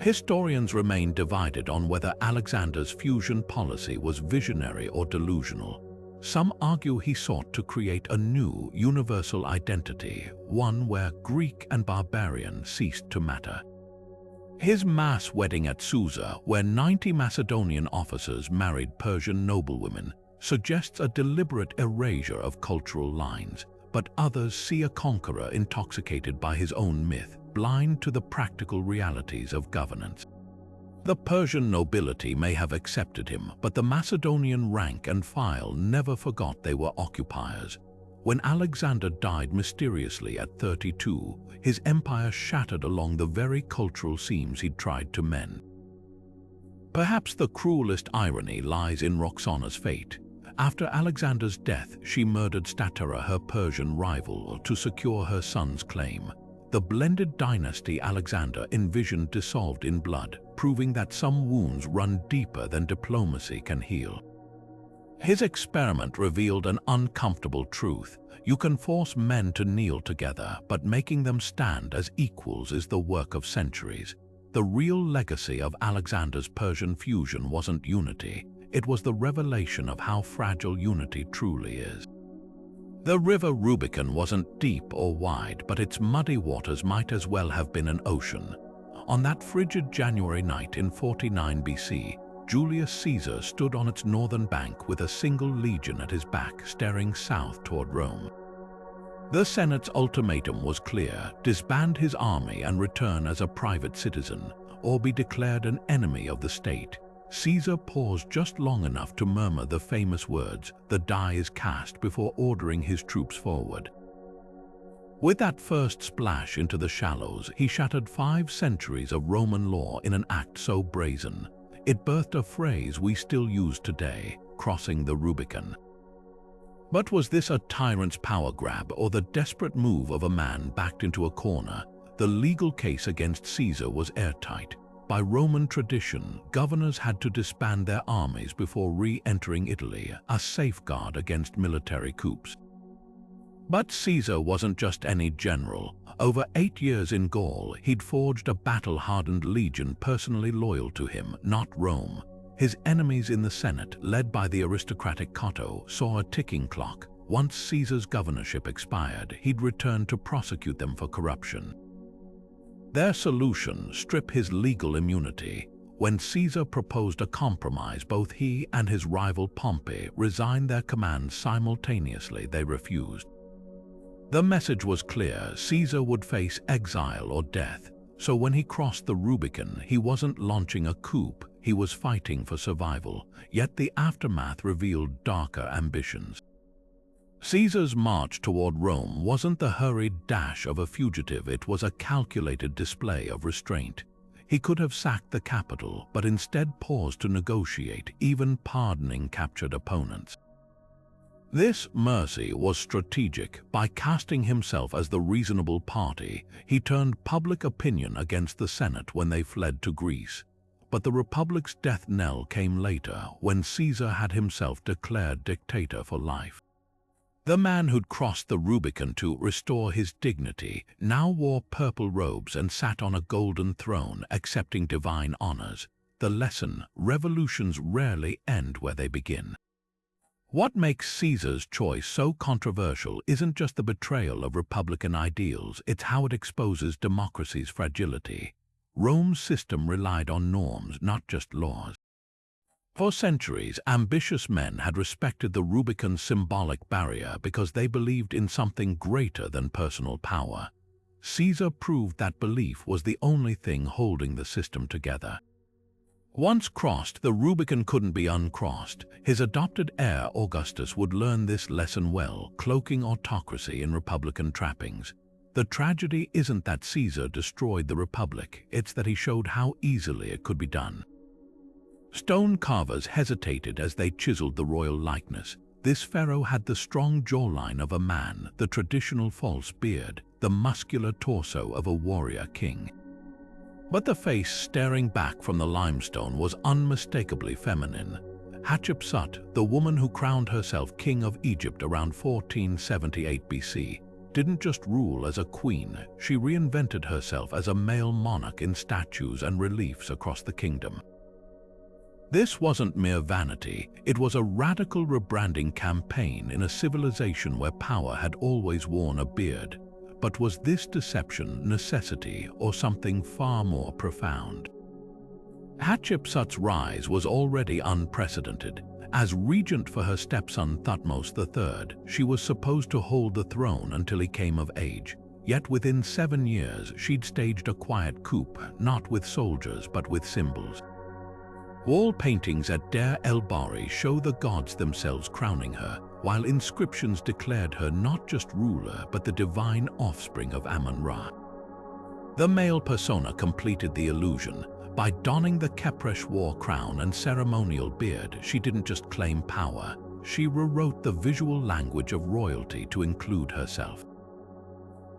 Historians remain divided on whether Alexander's fusion policy was visionary or delusional. Some argue he sought to create a new, universal identity, one where Greek and barbarian ceased to matter. His mass wedding at Susa, where 90 Macedonian officers married Persian noblewomen, suggests a deliberate erasure of cultural lines, but others see a conqueror intoxicated by his own myth, blind to the practical realities of governance. The Persian nobility may have accepted him, but the Macedonian rank and file never forgot they were occupiers. When Alexander died mysteriously at 32, his empire shattered along the very cultural seams he'd tried to mend. Perhaps the cruelest irony lies in Roxana's fate. After Alexander's death, she murdered Statera, her Persian rival, to secure her son's claim. The blended dynasty Alexander envisioned dissolved in blood, proving that some wounds run deeper than diplomacy can heal. His experiment revealed an uncomfortable truth. You can force men to kneel together, but making them stand as equals is the work of centuries. The real legacy of Alexander's Persian fusion wasn't unity. It was the revelation of how fragile unity truly is. The river Rubicon wasn't deep or wide, but its muddy waters might as well have been an ocean. On that frigid January night in 49 BC, Julius Caesar stood on its northern bank with a single legion at his back, staring south toward Rome. The Senate's ultimatum was clear: disband his army and return as a private citizen, or be declared an enemy of the state. Caesar paused just long enough to murmur the famous words, "The die is cast," before ordering his troops forward. With that first splash into the shallows, he shattered 5 centuries of Roman law in an act so brazen. It birthed a phrase we still use today: crossing the Rubicon. But was this a tyrant's power grab or the desperate move of a man backed into a corner? The legal case against Caesar was airtight. By Roman tradition, governors had to disband their armies before re-entering Italy, a safeguard against military coups. But Caesar wasn't just any general. Over 8 years in Gaul, he'd forged a battle-hardened legion personally loyal to him, not Rome. His enemies in the Senate, led by the aristocratic Cotto, saw a ticking clock. Once Caesar's governorship expired, he'd return to prosecute them for corruption. Their solution: strip his legal immunity. When Caesar proposed a compromise, both he and his rival Pompey resigned their commands simultaneously. They refused. The message was clear: Caesar would face exile or death. So when he crossed the Rubicon, he wasn't launching a coup, he was fighting for survival. Yet the aftermath revealed darker ambitions. Caesar's march toward Rome wasn't the hurried dash of a fugitive, it was a calculated display of restraint. He could have sacked the capital, but instead paused to negotiate, even pardoning captured opponents. This mercy was strategic. By casting himself as the reasonable party, he turned public opinion against the Senate when they fled to Greece. But the Republic's death knell came later, when Caesar had himself declared dictator for life. The man who'd crossed the Rubicon to restore his dignity now wore purple robes and sat on a golden throne, accepting divine honors. The lesson: revolutions rarely end where they begin. What makes Caesar's choice so controversial isn't just the betrayal of republican ideals, it's how it exposes democracy's fragility. Rome's system relied on norms, not just laws. For centuries, ambitious men had respected the Rubicon's symbolic barrier because they believed in something greater than personal power. Caesar proved that belief was the only thing holding the system together. Once crossed, the Rubicon couldn't be uncrossed. His adopted heir, Augustus, would learn this lesson well, cloaking autocracy in republican trappings. The tragedy isn't that Caesar destroyed the Republic, it's that he showed how easily it could be done. Stone carvers hesitated as they chiseled the royal likeness. This pharaoh had the strong jawline of a man, the traditional false beard, the muscular torso of a warrior king. But the face staring back from the limestone was unmistakably feminine. Hatshepsut, the woman who crowned herself king of Egypt around 1478 BC, didn't just rule as a queen, she reinvented herself as a male monarch in statues and reliefs across the kingdom. This wasn't mere vanity, it was a radical rebranding campaign in a civilization where power had always worn a beard. But was this deception necessity or something far more profound? Hatshepsut's rise was already unprecedented. As regent for her stepson Thutmose III, she was supposed to hold the throne until he came of age. Yet within 7 years, she'd staged a quiet coup, not with soldiers but with symbols. Wall paintings at Deir el-Bahri show the gods themselves crowning her, while inscriptions declared her not just ruler but the divine offspring of Amun-Ra. The male persona completed the illusion. By donning the Kepresh war crown and ceremonial beard, she didn't just claim power, she rewrote the visual language of royalty to include herself.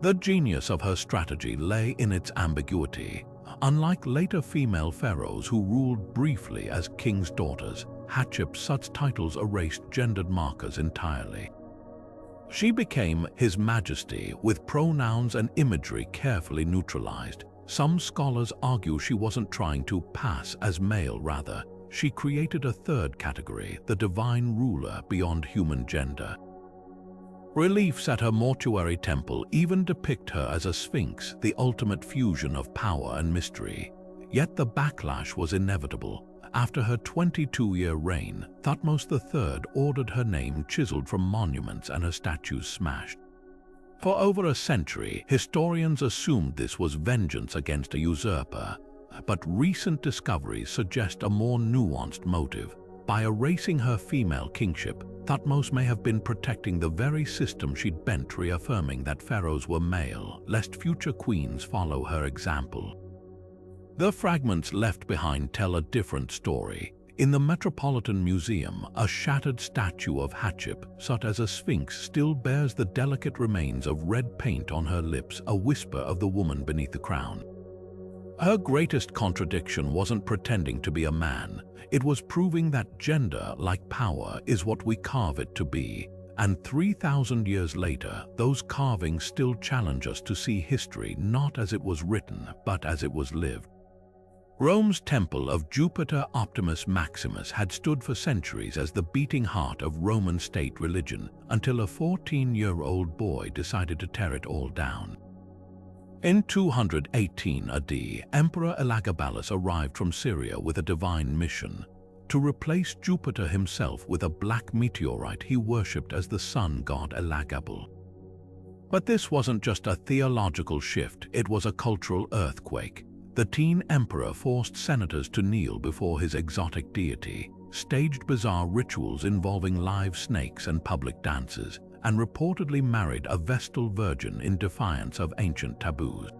The genius of her strategy lay in its ambiguity. Unlike later female pharaohs who ruled briefly as king's daughters, Hatshepsut's such titles erased gendered markers entirely. She became His Majesty with pronouns and imagery carefully neutralized. Some scholars argue she wasn't trying to pass as male, rather, she created a third category, the divine ruler beyond human gender. Reliefs at her mortuary temple even depict her as a sphinx, the ultimate fusion of power and mystery. Yet the backlash was inevitable. After her 22-year reign, Thutmose III ordered her name chiseled from monuments and her statues smashed. For over a century, historians assumed this was vengeance against a usurper, but recent discoveries suggest a more nuanced motive. By erasing her female kingship, Thutmose may have been protecting the very system she'd bent, reaffirming that pharaohs were male, lest future queens follow her example. The fragments left behind tell a different story. In the Metropolitan Museum, a shattered statue of Hatshepsut, such as a sphinx, still bears the delicate remains of red paint on her lips, a whisper of the woman beneath the crown. Her greatest contradiction wasn't pretending to be a man, it was proving that gender, like power, is what we carve it to be. And 3,000 years later, those carvings still challenge us to see history not as it was written, but as it was lived. Rome's temple of Jupiter Optimus Maximus had stood for centuries as the beating heart of Roman state religion, until a 14-year-old boy decided to tear it all down. In 218 AD, Emperor Elagabalus arrived from Syria with a divine mission. To replace Jupiter himself with a black meteorite he worshipped as the sun god Elagabal. But this wasn't just a theological shift, it was a cultural earthquake. The teen emperor forced senators to kneel before his exotic deity, staged bizarre rituals involving live snakes and public dances, and reportedly married a Vestal virgin in defiance of ancient taboos.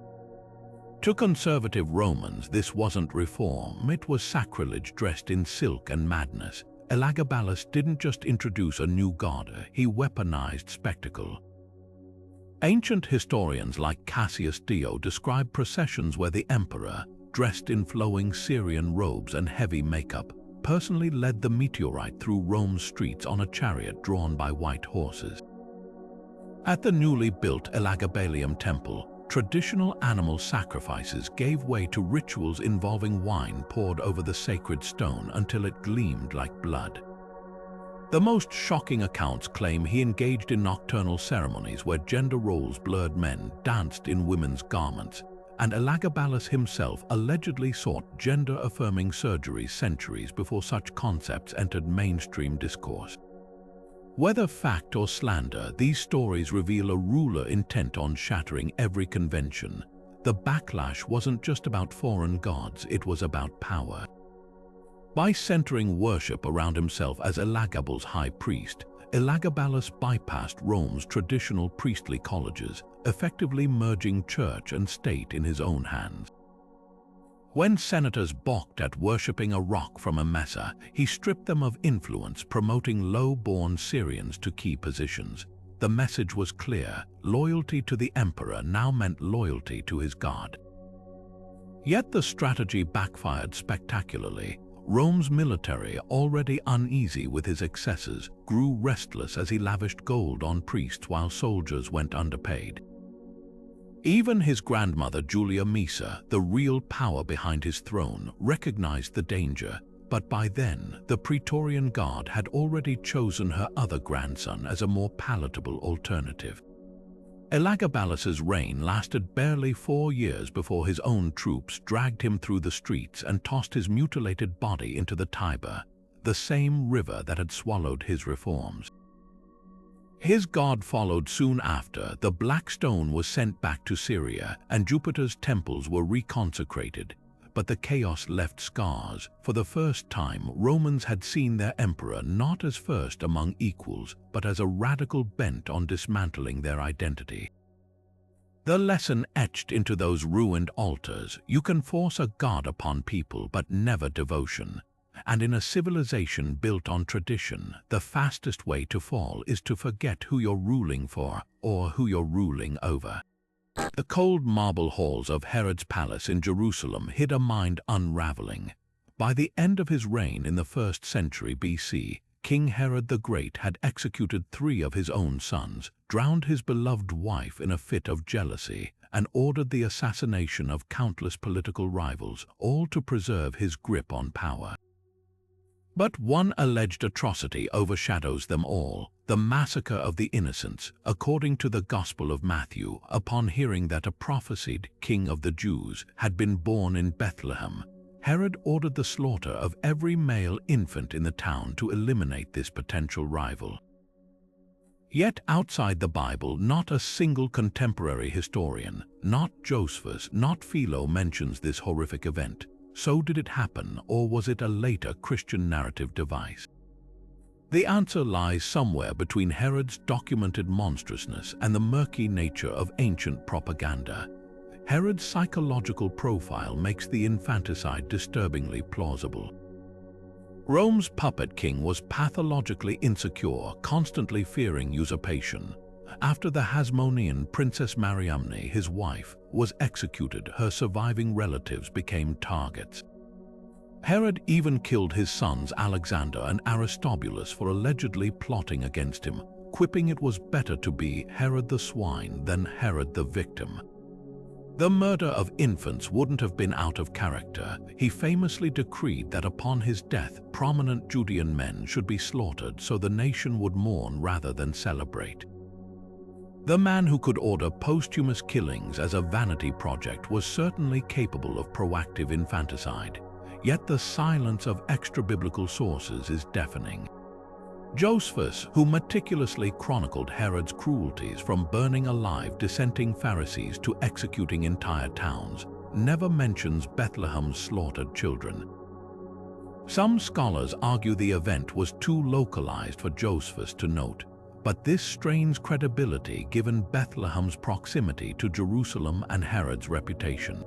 To conservative Romans, this wasn't reform, it was sacrilege dressed in silk and madness. Elagabalus didn't just introduce a new god, he weaponized spectacle. Ancient historians like Cassius Dio describe processions where the emperor, dressed in flowing Syrian robes and heavy makeup, personally led the meteorite through Rome's streets on a chariot drawn by white horses. At the newly built Elagabalium temple, traditional animal sacrifices gave way to rituals involving wine poured over the sacred stone until it gleamed like blood. The most shocking accounts claim he engaged in nocturnal ceremonies where gender roles blurred, men danced in women's garments, and Elagabalus himself allegedly sought gender-affirming surgeries centuries before such concepts entered mainstream discourse. Whether fact or slander, these stories reveal a ruler intent on shattering every convention. The backlash wasn't just about foreign gods, it was about power. By centering worship around himself as Elagabal's high priest, Elagabalus bypassed Rome's traditional priestly colleges, effectively merging church and state in his own hands. When senators balked at worshipping a rock from Emesa, he stripped them of influence, promoting low-born Syrians to key positions. The message was clear: loyalty to the emperor now meant loyalty to his god. Yet the strategy backfired spectacularly. Rome's military, already uneasy with his excesses, grew restless as he lavished gold on priests while soldiers went underpaid. Even his grandmother Julia Misa, the real power behind his throne, recognized the danger, but by then the Praetorian Guard had already chosen her other grandson as a more palatable alternative. Elagabalus's reign lasted barely 4 years before his own troops dragged him through the streets and tossed his mutilated body into the Tiber, the same river that had swallowed his reforms. His god followed soon after. The black stone was sent back to Syria, and Jupiter's temples were reconsecrated. but the chaos left scars. For the first time, Romans had seen their emperor not as first among equals, but as a radical bent on dismantling their identity. The lesson etched into those ruined altars: you can force a god upon people, but never devotion. And in a civilization built on tradition, the fastest way to fall is to forget who you're ruling for or who you're ruling over. The cold marble halls of Herod's palace in Jerusalem hid a mind unraveling. By the end of his reign in the 1st century BC, King Herod the Great had executed 3 of his own sons, drowned his beloved wife in a fit of jealousy, and ordered the assassination of countless political rivals, all to preserve his grip on power. But one alleged atrocity overshadows them all: the massacre of the innocents. According to the Gospel of Matthew, upon hearing that a prophesied King of the Jews had been born in Bethlehem, Herod ordered the slaughter of every male infant in the town to eliminate this potential rival. Yet outside the Bible, not a single contemporary historian, not Josephus, not Philo, mentions this horrific event. So did it happen, or was it a later Christian narrative device? The answer lies somewhere between Herod's documented monstrousness and the murky nature of ancient propaganda. Herod's psychological profile makes the infanticide disturbingly plausible. Rome's puppet king was pathologically insecure, constantly fearing usurpation. After the Hasmonean Princess Mariamne, his wife, was executed, her surviving relatives became targets. Herod even killed his sons Alexander and Aristobulus for allegedly plotting against him, quipping it was better to be Herod the swine than Herod the victim. The murder of infants wouldn't have been out of character. He famously decreed that upon his death, prominent Judean men should be slaughtered so the nation would mourn rather than celebrate. The man who could order posthumous killings as a vanity project was certainly capable of proactive infanticide, yet the silence of extra-biblical sources is deafening. Josephus, who meticulously chronicled Herod's cruelties from burning alive dissenting Pharisees to executing entire towns, never mentions Bethlehem's slaughtered children. Some scholars argue the event was too localized for Josephus to note, but this strains credibility given Bethlehem's proximity to Jerusalem and Herod's reputation.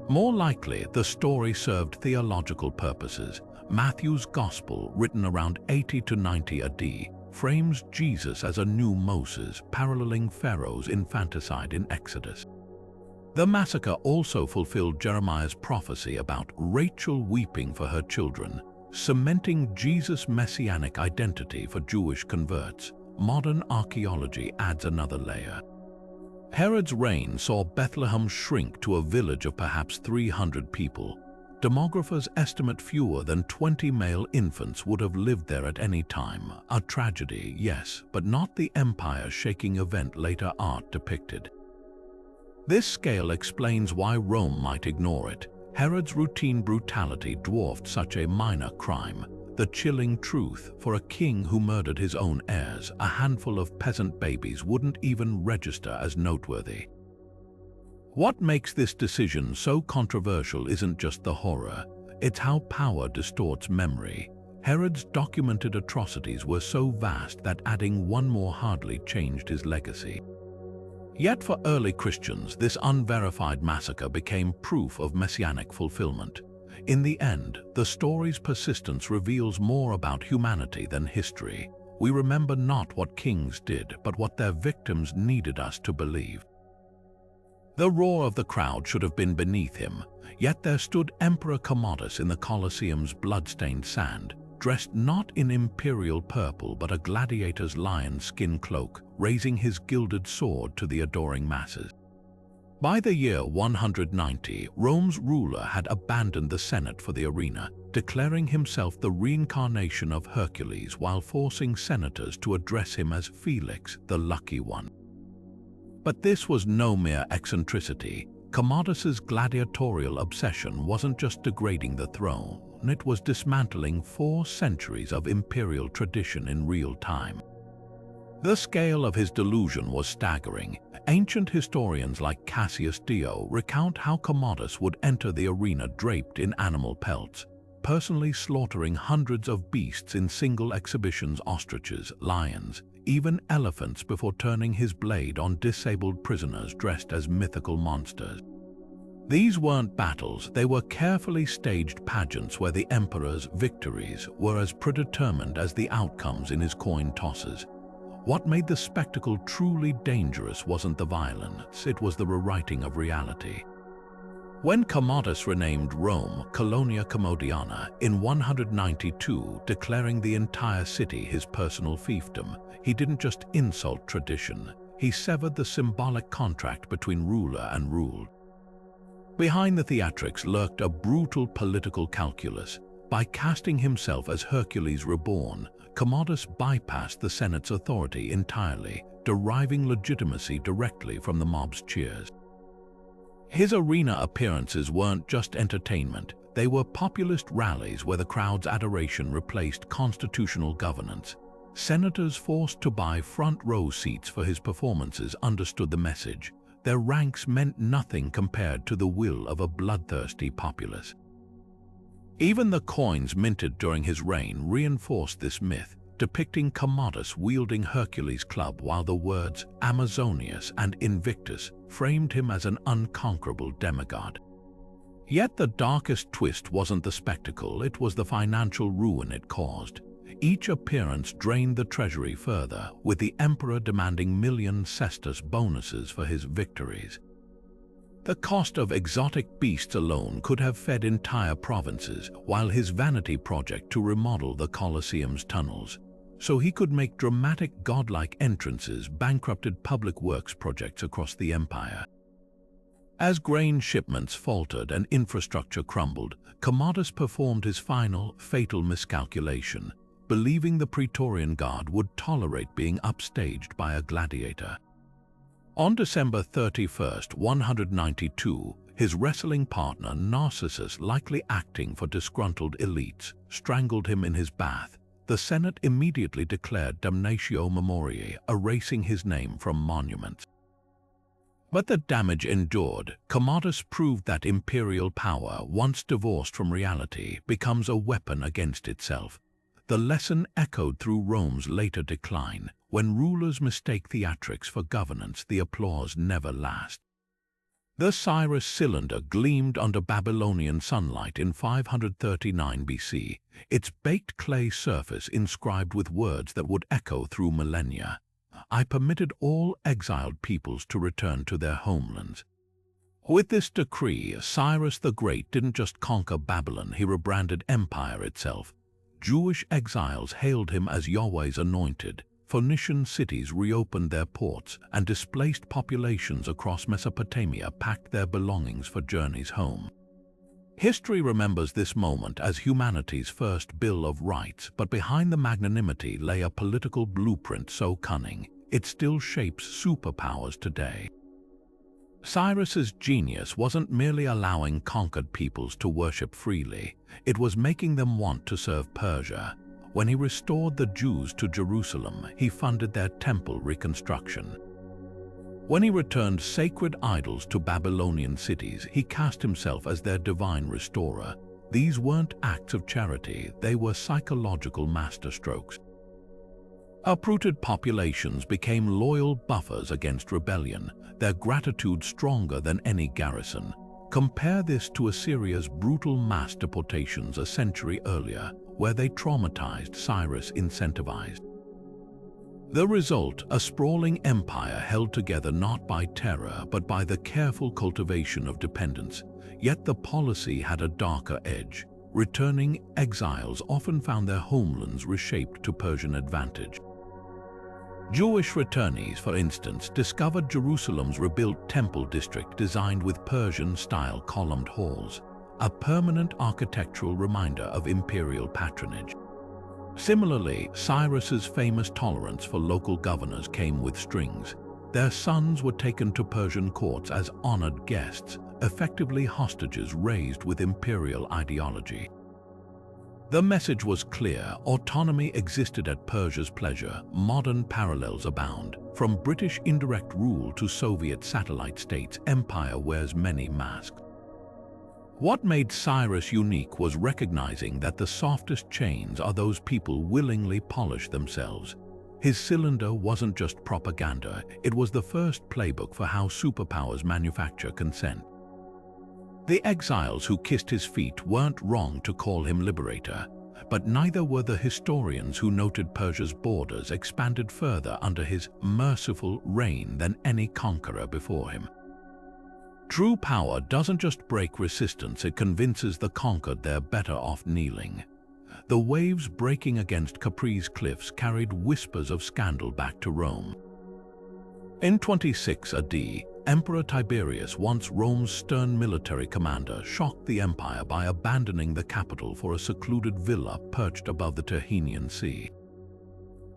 More likely, the story served theological purposes. Matthew's Gospel, written around 80 to 90 AD, frames Jesus as a new Moses, paralleling Pharaoh's infanticide in Exodus. The massacre also fulfilled Jeremiah's prophecy about Rachel weeping for her children, cementing Jesus' messianic identity for Jewish converts. Modern archaeology adds another layer. Herod's reign saw Bethlehem shrink to a village of perhaps 300 people. Demographers estimate fewer than 20 male infants would have lived there at any time. A tragedy, yes, but not the empire-shaking event later art depicted. This scale explains why Rome might ignore it. Herod's routine brutality dwarfed such a minor crime. The chilling truth: for a king who murdered his own heirs, a handful of peasant babies wouldn't even register as noteworthy. What makes this decision so controversial isn't just the horror, it's how power distorts memory. Herod's documented atrocities were so vast that adding one more hardly changed his legacy. Yet for early Christians, this unverified massacre became proof of messianic fulfillment. In the end, the story's persistence reveals more about humanity than history. We remember not what kings did, but what their victims needed us to believe. The roar of the crowd should have been beneath him, yet there stood Emperor Commodus in the Colosseum's blood-stained sand, dressed not in imperial purple but a gladiator's lion skin cloak, raising his gilded sword to the adoring masses. By the year 190, Rome's ruler had abandoned the Senate for the arena, declaring himself the reincarnation of Hercules while forcing senators to address him as Felix, the Lucky One. But this was no mere eccentricity. Commodus's gladiatorial obsession wasn't just degrading the throne, it was dismantling 4 centuries of imperial tradition in real time. The scale of his delusion was staggering. Ancient historians like Cassius Dio recount how Commodus would enter the arena draped in animal pelts, personally slaughtering hundreds of beasts in single exhibitions: ostriches, lions, even elephants, before turning his blade on disabled prisoners dressed as mythical monsters. These weren't battles, they were carefully staged pageants where the emperor's victories were as predetermined as the outcomes in his coin tosses. What made the spectacle truly dangerous wasn't the violence, it was the rewriting of reality. When Commodus renamed Rome Colonia Commodiana in 192, declaring the entire city his personal fiefdom, he didn't just insult tradition, he severed the symbolic contract between ruler and ruled. Behind the theatrics lurked a brutal political calculus. By casting himself as Hercules reborn, Commodus bypassed the Senate's authority entirely, deriving legitimacy directly from the mob's cheers. His arena appearances weren't just entertainment, they were populist rallies where the crowd's adoration replaced constitutional governance. Senators forced to buy front-row seats for his performances understood the message. Their ranks meant nothing compared to the will of a bloodthirsty populace. Even the coins minted during his reign reinforced this myth, depicting Commodus wielding Hercules' club while the words Amazonius and Invictus framed him as an unconquerable demigod. Yet the darkest twist wasn't the spectacle, it was the financial ruin it caused. Each appearance drained the treasury further, with the emperor demanding million sesterce bonuses for his victories. The cost of exotic beasts alone could have fed entire provinces, while his vanity project to remodel the Colosseum's tunnels, so he could make dramatic godlike entrances, bankrupted public works projects across the empire. As grain shipments faltered and infrastructure crumbled, Commodus performed his final, fatal miscalculation, believing the Praetorian Guard would tolerate being upstaged by a gladiator. On December 31, 192, his wrestling partner Narcissus, likely acting for disgruntled elites, strangled him in his bath. The Senate immediately declared damnatio memoriae, erasing his name from monuments. But the damage endured. Commodus proved that imperial power, once divorced from reality, becomes a weapon against itself. The lesson echoed through Rome's later decline. When rulers mistake theatrics for governance, the applause never lasts. The Cyrus cylinder gleamed under Babylonian sunlight in 539 BC, its baked clay surface inscribed with words that would echo through millennia. I permitted all exiled peoples to return to their homelands. With this decree, Cyrus the Great didn't just conquer Babylon, he rebranded empire itself. Jewish exiles hailed him as Yahweh's anointed. Phoenician cities reopened their ports, and displaced populations across Mesopotamia packed their belongings for journeys home. History remembers this moment as humanity's first Bill of Rights, but behind the magnanimity lay a political blueprint so cunning, it still shapes superpowers today. Cyrus's genius wasn't merely allowing conquered peoples to worship freely, it was making them want to serve Persia. When he restored the Jews to Jerusalem, he funded their temple reconstruction. When he returned sacred idols to Babylonian cities, he cast himself as their divine restorer. These weren't acts of charity, they were psychological masterstrokes. Uprooted populations became loyal buffers against rebellion, their gratitude stronger than any garrison. Compare this to Assyria's brutal mass deportations a century earlier, where they traumatized, Cyrus incentivized. The result, a sprawling empire held together not by terror but by the careful cultivation of dependence. Yet the policy had a darker edge. Returning exiles often found their homelands reshaped to Persian advantage. Jewish returnees, for instance, discovered Jerusalem's rebuilt temple district designed with Persian-style columned halls, a permanent architectural reminder of imperial patronage. Similarly, Cyrus's famous tolerance for local governors came with strings. Their sons were taken to Persian courts as honored guests, effectively hostages raised with imperial ideology. The message was clear: autonomy existed at Persia's pleasure. Modern parallels abound. From British indirect rule to Soviet satellite states, empire wears many masks. What made Cyrus unique was recognizing that the softest chains are those people willingly polish themselves. His cylinder wasn't just propaganda, it was the first playbook for how superpowers manufacture consent. The exiles who kissed his feet weren't wrong to call him liberator, but neither were the historians who noted Persia's borders expanded further under his merciful reign than any conqueror before him. True power doesn't just break resistance, it convinces the conquered they're better off kneeling. The waves breaking against Capri's cliffs carried whispers of scandal back to Rome. In 26 AD, Emperor Tiberius, once Rome's stern military commander, shocked the empire by abandoning the capital for a secluded villa perched above the Tyrrhenian Sea.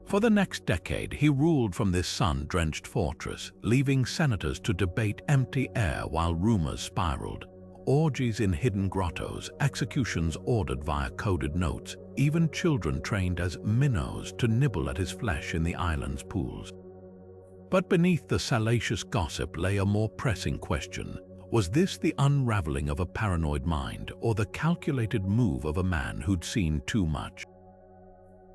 For the next decade, he ruled from this sun-drenched fortress, leaving senators to debate empty air while rumors spiraled. Orgies in hidden grottos, executions ordered via coded notes, even children trained as minnows to nibble at his flesh in the island's pools. But beneath the salacious gossip lay a more pressing question. Was this the unraveling of a paranoid mind, or the calculated move of a man who'd seen too much?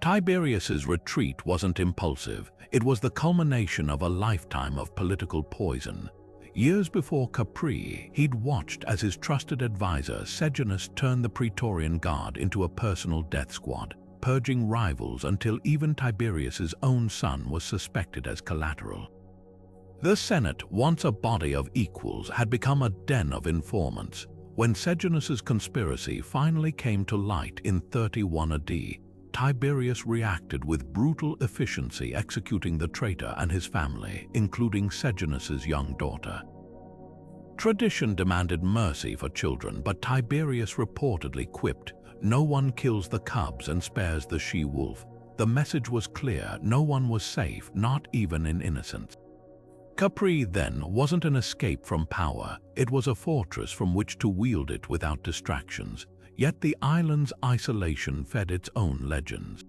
Tiberius's retreat wasn't impulsive, it was the culmination of a lifetime of political poison. Years before Capri, he'd watched as his trusted advisor Sejanus turned the Praetorian Guard into a personal death squad, purging rivals until even Tiberius's own son was suspected as collateral. The Senate, once a body of equals, had become a den of informants. When Sejanus's conspiracy finally came to light in 31 AD, Tiberius reacted with brutal efficiency, executing the traitor and his family, including Sejanus's young daughter. Tradition demanded mercy for children, but Tiberius reportedly quipped, "No one kills the cubs and spares the she-wolf." The message was clear: no one was safe, not even in innocence. Capri, then, wasn't an escape from power, it was a fortress from which to wield it without distractions. Yet the island's isolation fed its own legends.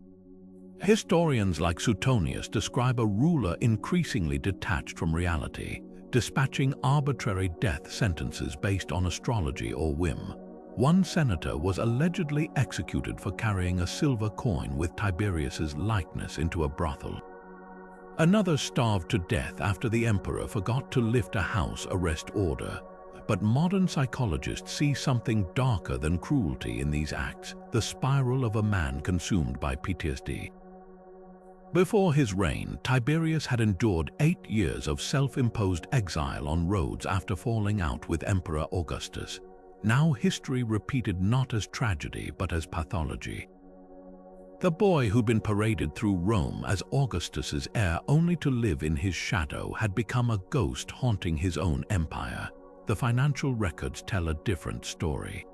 Historians like Suetonius describe a ruler increasingly detached from reality, dispatching arbitrary death sentences based on astrology or whim. One senator was allegedly executed for carrying a silver coin with Tiberius's likeness into a brothel. Another starved to death after the emperor forgot to lift a house arrest order. But modern psychologists see something darker than cruelty in these acts: the spiral of a man consumed by PTSD. Before his reign, Tiberius had endured 8 years of self-imposed exile on Rhodes after falling out with Emperor Augustus. Now history repeated not as tragedy but as pathology. The boy who'd been paraded through Rome as Augustus's heir only to live in his shadow had become a ghost haunting his own empire. The financial records tell a different story.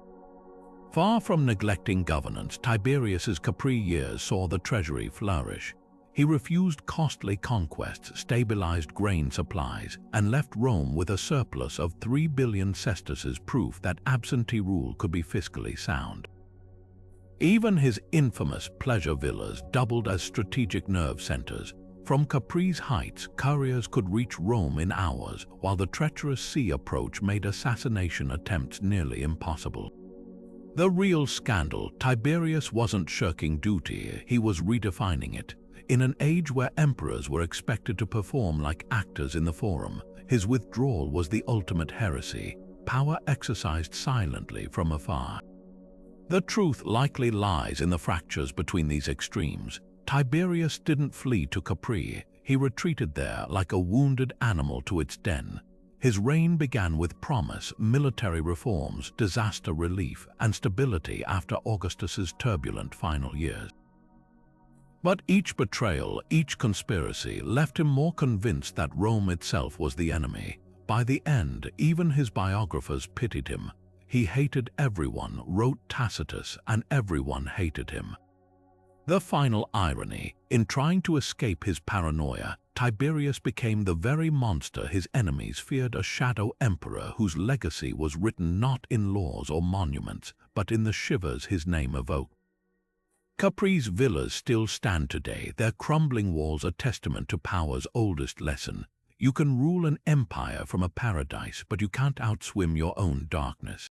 Far from neglecting governance, Tiberius's Capri years saw the treasury flourish. He refused costly conquests, stabilized grain supplies, and left Rome with a surplus of 3 billion sesterces, proof that absentee rule could be fiscally sound. Even his infamous pleasure villas doubled as strategic nerve centers. From Capri's heights, couriers could reach Rome in hours, while the treacherous sea approach made assassination attempts nearly impossible. The real scandal: Tiberius wasn't shirking duty, he was redefining it. In an age where emperors were expected to perform like actors in the forum, his withdrawal was the ultimate heresy, power exercised silently from afar. The truth likely lies in the fractures between these extremes. Tiberius didn't flee to Capri, he retreated there like a wounded animal to its den. His reign began with promise, military reforms, disaster relief, and stability after Augustus's turbulent final years. But each betrayal, each conspiracy left him more convinced that Rome itself was the enemy. By the end, even his biographers pitied him. He hated everyone, wrote Tacitus, and everyone hated him. The final irony: in trying to escape his paranoia, Tiberius became the very monster his enemies feared, a shadow emperor whose legacy was written not in laws or monuments, but in the shivers his name evoked. Capri's villas still stand today, their crumbling walls a testament to power's oldest lesson. You can rule an empire from a paradise, but you can't outswim your own darkness.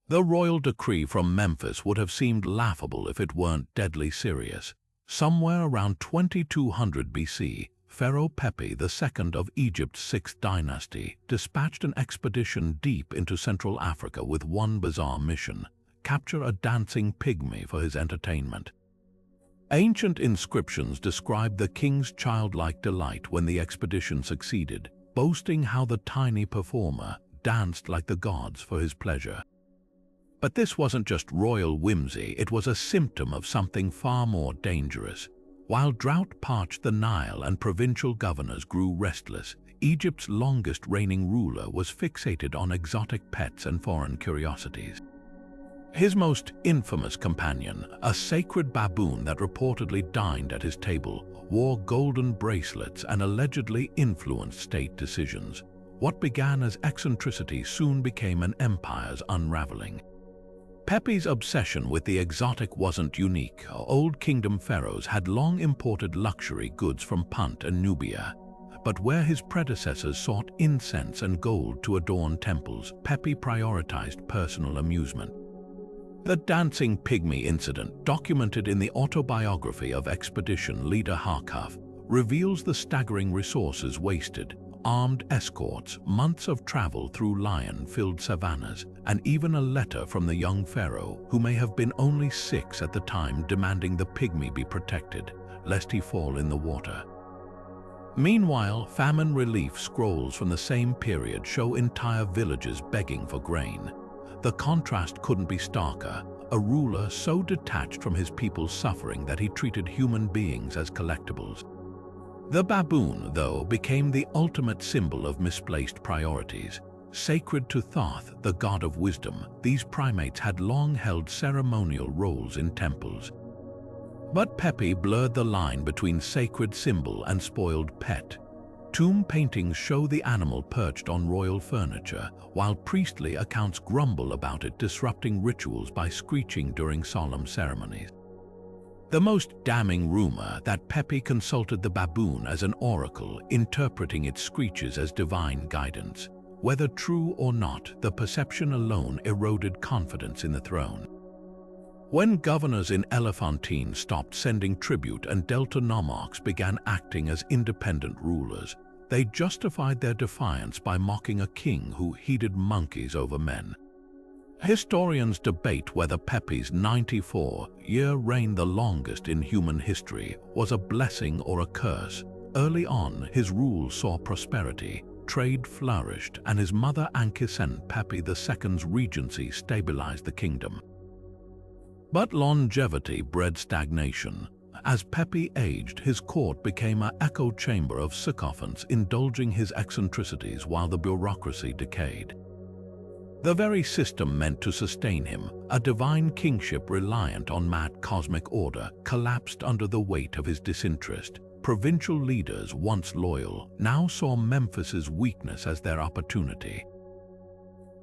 The royal decree from Memphis would have seemed laughable if it weren't deadly serious. Somewhere around 2200 BC, Pharaoh Pepi II of Egypt's 6th dynasty dispatched an expedition deep into Central Africa with one bizarre mission: capture a dancing pygmy for his entertainment. Ancient inscriptions describe the king's childlike delight when the expedition succeeded, boasting how the tiny performer danced like the gods for his pleasure. But this wasn't just royal whimsy, it was a symptom of something far more dangerous. While drought parched the Nile and provincial governors grew restless, Egypt's longest reigning ruler was fixated on exotic pets and foreign curiosities. His most infamous companion, a sacred baboon that reportedly dined at his table, wore golden bracelets and allegedly influenced state decisions. What began as eccentricity soon became an empire's unraveling. Pepi's obsession with the exotic wasn't unique. Old Kingdom pharaohs had long imported luxury goods from Punt and Nubia. But where his predecessors sought incense and gold to adorn temples, Pepi prioritized personal amusement. The dancing pygmy incident, documented in the autobiography of expedition leader Harkaf, reveals the staggering resources wasted: armed escorts, months of travel through lion-filled savannas, and even a letter from the young pharaoh, who may have been only 6 at the time, demanding the pygmy be protected, lest he fall in the water. Meanwhile, famine relief scrolls from the same period show entire villages begging for grain. The contrast couldn't be starker: a ruler so detached from his people's suffering that he treated human beings as collectibles. The baboon, though, became the ultimate symbol of misplaced priorities. Sacred to Thoth, the god of wisdom, these primates had long held ceremonial roles in temples. But Pepi blurred the line between sacred symbol and spoiled pet. Tomb paintings show the animal perched on royal furniture, while priestly accounts grumble about it disrupting rituals by screeching during solemn ceremonies. The most damning rumor that Pepi consulted the baboon as an oracle, interpreting its screeches as divine guidance. Whether true or not, the perception alone eroded confidence in the throne. When governors in Elephantine stopped sending tribute and Delta nomarchs began acting as independent rulers, they justified their defiance by mocking a king who heeded monkeys over men. Historians debate whether Pepi's 94-year reign, the longest in human history, was a blessing or a curse. Early on, his rule saw prosperity, trade flourished, and his mother Ankisen, Pepi II's regency, stabilized the kingdom. But longevity bred stagnation. As Pepi aged, his court became an echo chamber of sycophants indulging his eccentricities while the bureaucracy decayed. The very system meant to sustain him, a divine kingship reliant on mad cosmic order, collapsed under the weight of his disinterest. Provincial leaders, once loyal, now saw Memphis's weakness as their opportunity.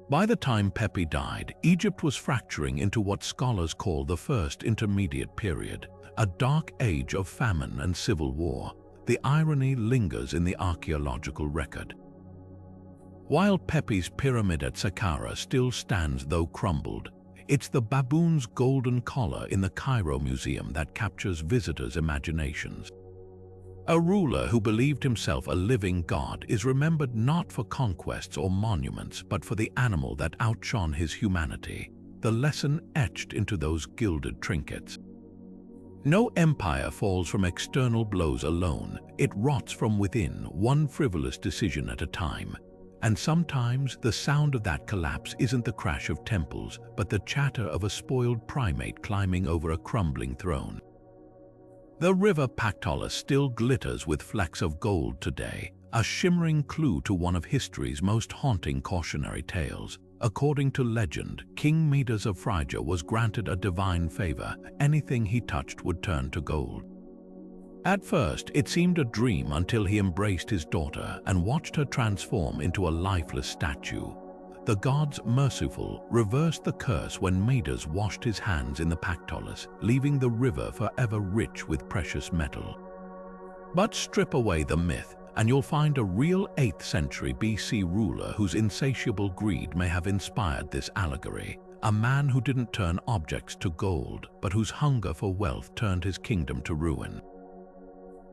By the time Pepi died, Egypt was fracturing into what scholars call the First Intermediate Period, a dark age of famine and civil war. The irony lingers in the archaeological record. While Pepi's pyramid at Saqqara still stands, though crumbled, it's the baboon's golden collar in the Cairo Museum that captures visitors' imaginations. A ruler who believed himself a living god is remembered not for conquests or monuments, but for the animal that outshone his humanity, the lesson etched into those gilded trinkets. No empire falls from external blows alone, it rots from within, one frivolous decision at a time. And sometimes the sound of that collapse isn't the crash of temples, but the chatter of a spoiled primate climbing over a crumbling throne. The river Pactolus still glitters with flecks of gold today, a shimmering clue to one of history's most haunting cautionary tales. According to legend, King Midas of Phrygia was granted a divine favor: anything he touched would turn to gold. At first, it seemed a dream until he embraced his daughter and watched her transform into a lifeless statue. the gods, merciful, reversed the curse when Midas washed his hands in the Pactolus, leaving the river forever rich with precious metal. But strip away the myth, and you'll find a real 8th century BC ruler whose insatiable greed may have inspired this allegory. A man who didn't turn objects to gold, but whose hunger for wealth turned his kingdom to ruin.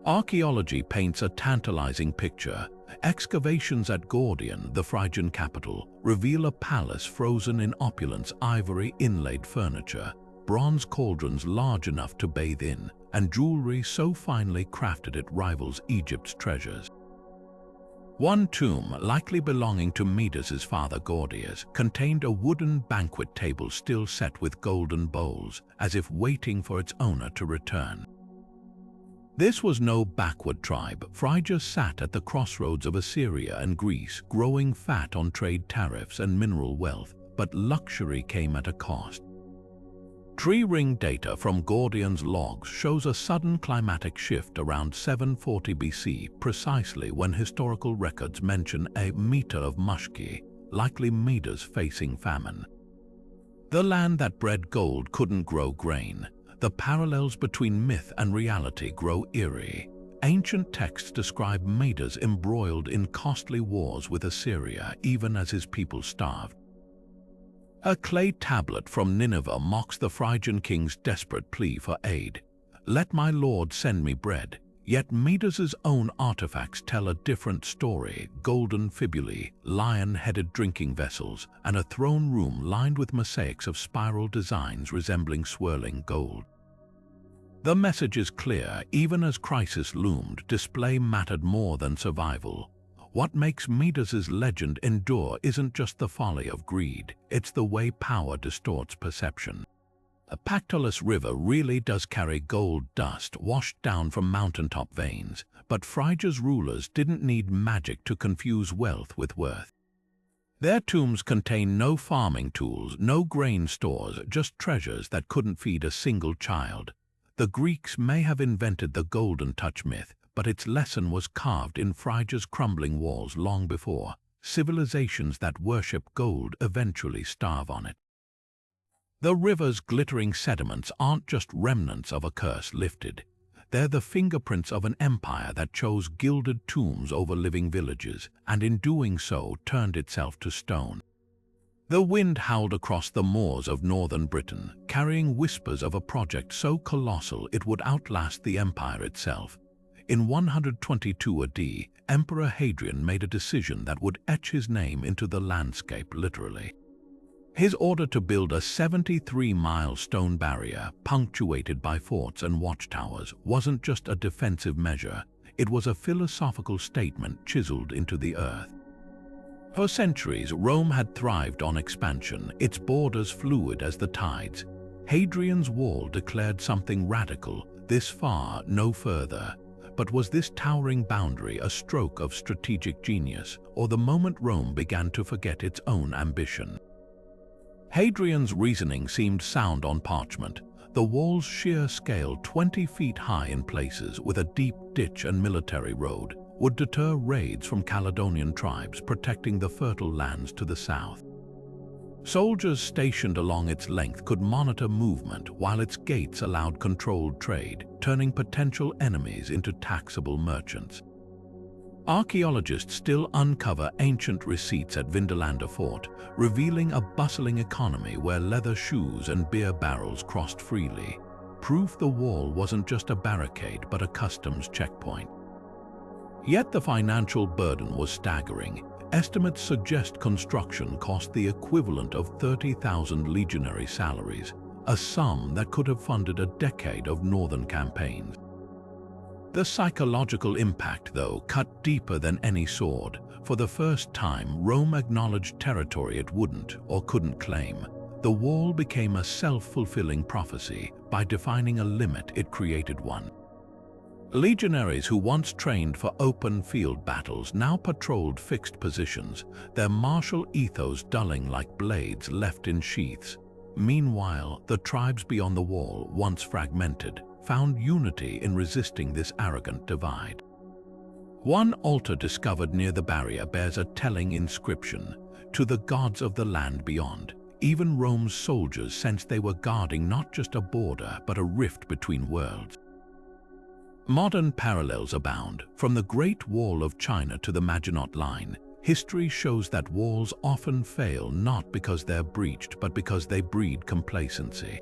Archaeology paints a tantalizing picture. Excavations at Gordion, the Phrygian capital, reveal a palace frozen in opulence, ivory inlaid furniture, bronze cauldrons large enough to bathe in, and jewelry so finely crafted it rivals Egypt's treasures. One tomb, likely belonging to Midas's father Gordius, contained a wooden banquet table still set with golden bowls, as if waiting for its owner to return. This was no backward tribe. Phrygia sat at the crossroads of Assyria and Greece, growing fat on trade tariffs and mineral wealth, but luxury came at a cost. Tree-ring data from Gordion's logs shows a sudden climatic shift around 740 BC, precisely when historical records mention a meter of mushki, likely Midas facing famine. The land that bred gold couldn't grow grain. The parallels between myth and reality grow eerie. Ancient texts describe Midas embroiled in costly wars with Assyria even as his people starved. A clay tablet from Nineveh mocks the Phrygian king's desperate plea for aid. "Let my lord send me bread." Yet Midas's own artifacts tell a different story: golden fibulae, lion-headed drinking vessels, and a throne room lined with mosaics of spiral designs resembling swirling gold. The message is clear. Even as crisis loomed, display mattered more than survival. What makes Midas's legend endure isn't just the folly of greed, it's the way power distorts perception. The Pactolus River really does carry gold dust washed down from mountaintop veins, but Phrygia's rulers didn't need magic to confuse wealth with worth. Their tombs contain no farming tools, no grain stores, just treasures that couldn't feed a single child. The Greeks may have invented the golden touch myth, but its lesson was carved in Phrygia's crumbling walls long before. Civilizations that worship gold eventually starve on it. The river's glittering sediments aren't just remnants of a curse lifted. They're the fingerprints of an empire that chose gilded tombs over living villages, and in doing so turned itself to stone. The wind howled across the moors of northern Britain, carrying whispers of a project so colossal it would outlast the empire itself. In 122 AD, Emperor Hadrian made a decision that would etch his name into the landscape literally. His order to build a 73-mile stone barrier, punctuated by forts and watchtowers, wasn't just a defensive measure, it was a philosophical statement chiseled into the earth. For centuries, Rome had thrived on expansion, its borders fluid as the tides. Hadrian's wall declared something radical: this far, no further. But was this towering boundary a stroke of strategic genius, or the moment Rome began to forget its own ambition? Hadrian's reasoning seemed sound on parchment. The wall's sheer scale, 20 feet high in places, with a deep ditch and military road, would deter raids from Caledonian tribes protecting the fertile lands to the south. Soldiers stationed along its length could monitor movement, while its gates allowed controlled trade, turning potential enemies into taxable merchants. Archaeologists still uncover ancient receipts at Vindolanda Fort, revealing a bustling economy where leather shoes and beer barrels crossed freely. Proof the wall wasn't just a barricade but a customs checkpoint. Yet the financial burden was staggering. Estimates suggest construction cost the equivalent of 30,000 legionary salaries, a sum that could have funded a decade of northern campaigns. The psychological impact, though, cut deeper than any sword. For the first time, Rome acknowledged territory it wouldn't or couldn't claim. The wall became a self-fulfilling prophecy. By defining a limit, it created one. Legionaries who once trained for open field battles now patrolled fixed positions, their martial ethos dulling like blades left in sheaths. Meanwhile, the tribes beyond the wall, once fragmented, found unity in resisting this arrogant divide. One altar discovered near the barrier bears a telling inscription: to the gods of the land beyond. Even Rome's soldiers sensed they were guarding not just a border, but a rift between worlds. Modern parallels abound. From the Great Wall of China to the Maginot Line, history shows that walls often fail not because they're breached, but because they breed complacency.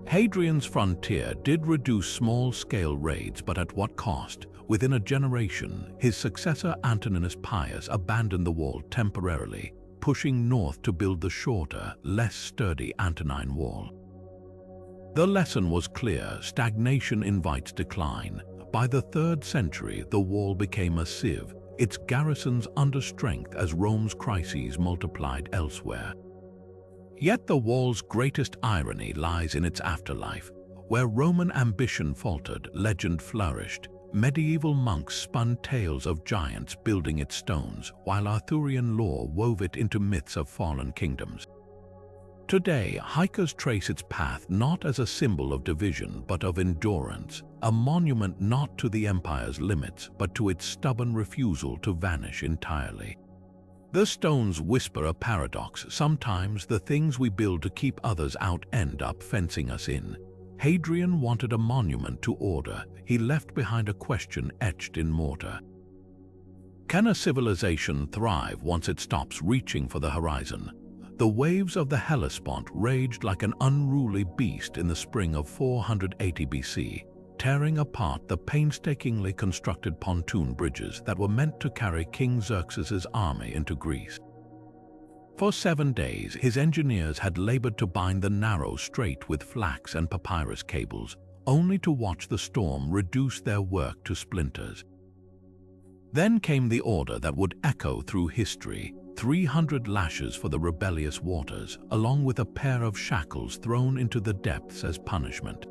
Hadrian's frontier did reduce small-scale raids, but at what cost? Within a generation, his successor Antoninus Pius abandoned the wall temporarily, pushing north to build the shorter, less sturdy Antonine Wall. The lesson was clear: stagnation invites decline. By the 3rd century, the wall became a sieve, its garrisons under strength as Rome's crises multiplied elsewhere. Yet the wall's greatest irony lies in its afterlife. Where Roman ambition faltered, legend flourished. Medieval monks spun tales of giants building its stones, while Arthurian lore wove it into myths of fallen kingdoms. Today, hikers trace its path not as a symbol of division but of endurance, a monument not to the empire's limits but to its stubborn refusal to vanish entirely. The stones whisper a paradox: sometimes the things we build to keep others out end up fencing us in. Hadrian wanted a monument to order. He left behind a question etched in mortar. Can a civilization thrive once it stops reaching for the horizon? The waves of the Hellespont raged like an unruly beast in the spring of 480 BC, tearing apart the painstakingly constructed pontoon bridges that were meant to carry King Xerxes' army into Greece. For 7 days, his engineers had labored to bind the narrow strait with flax and papyrus cables, only to watch the storm reduce their work to splinters. Then came the order that would echo through history: 300 lashes for the rebellious waters, along with a pair of shackles thrown into the depths as punishment.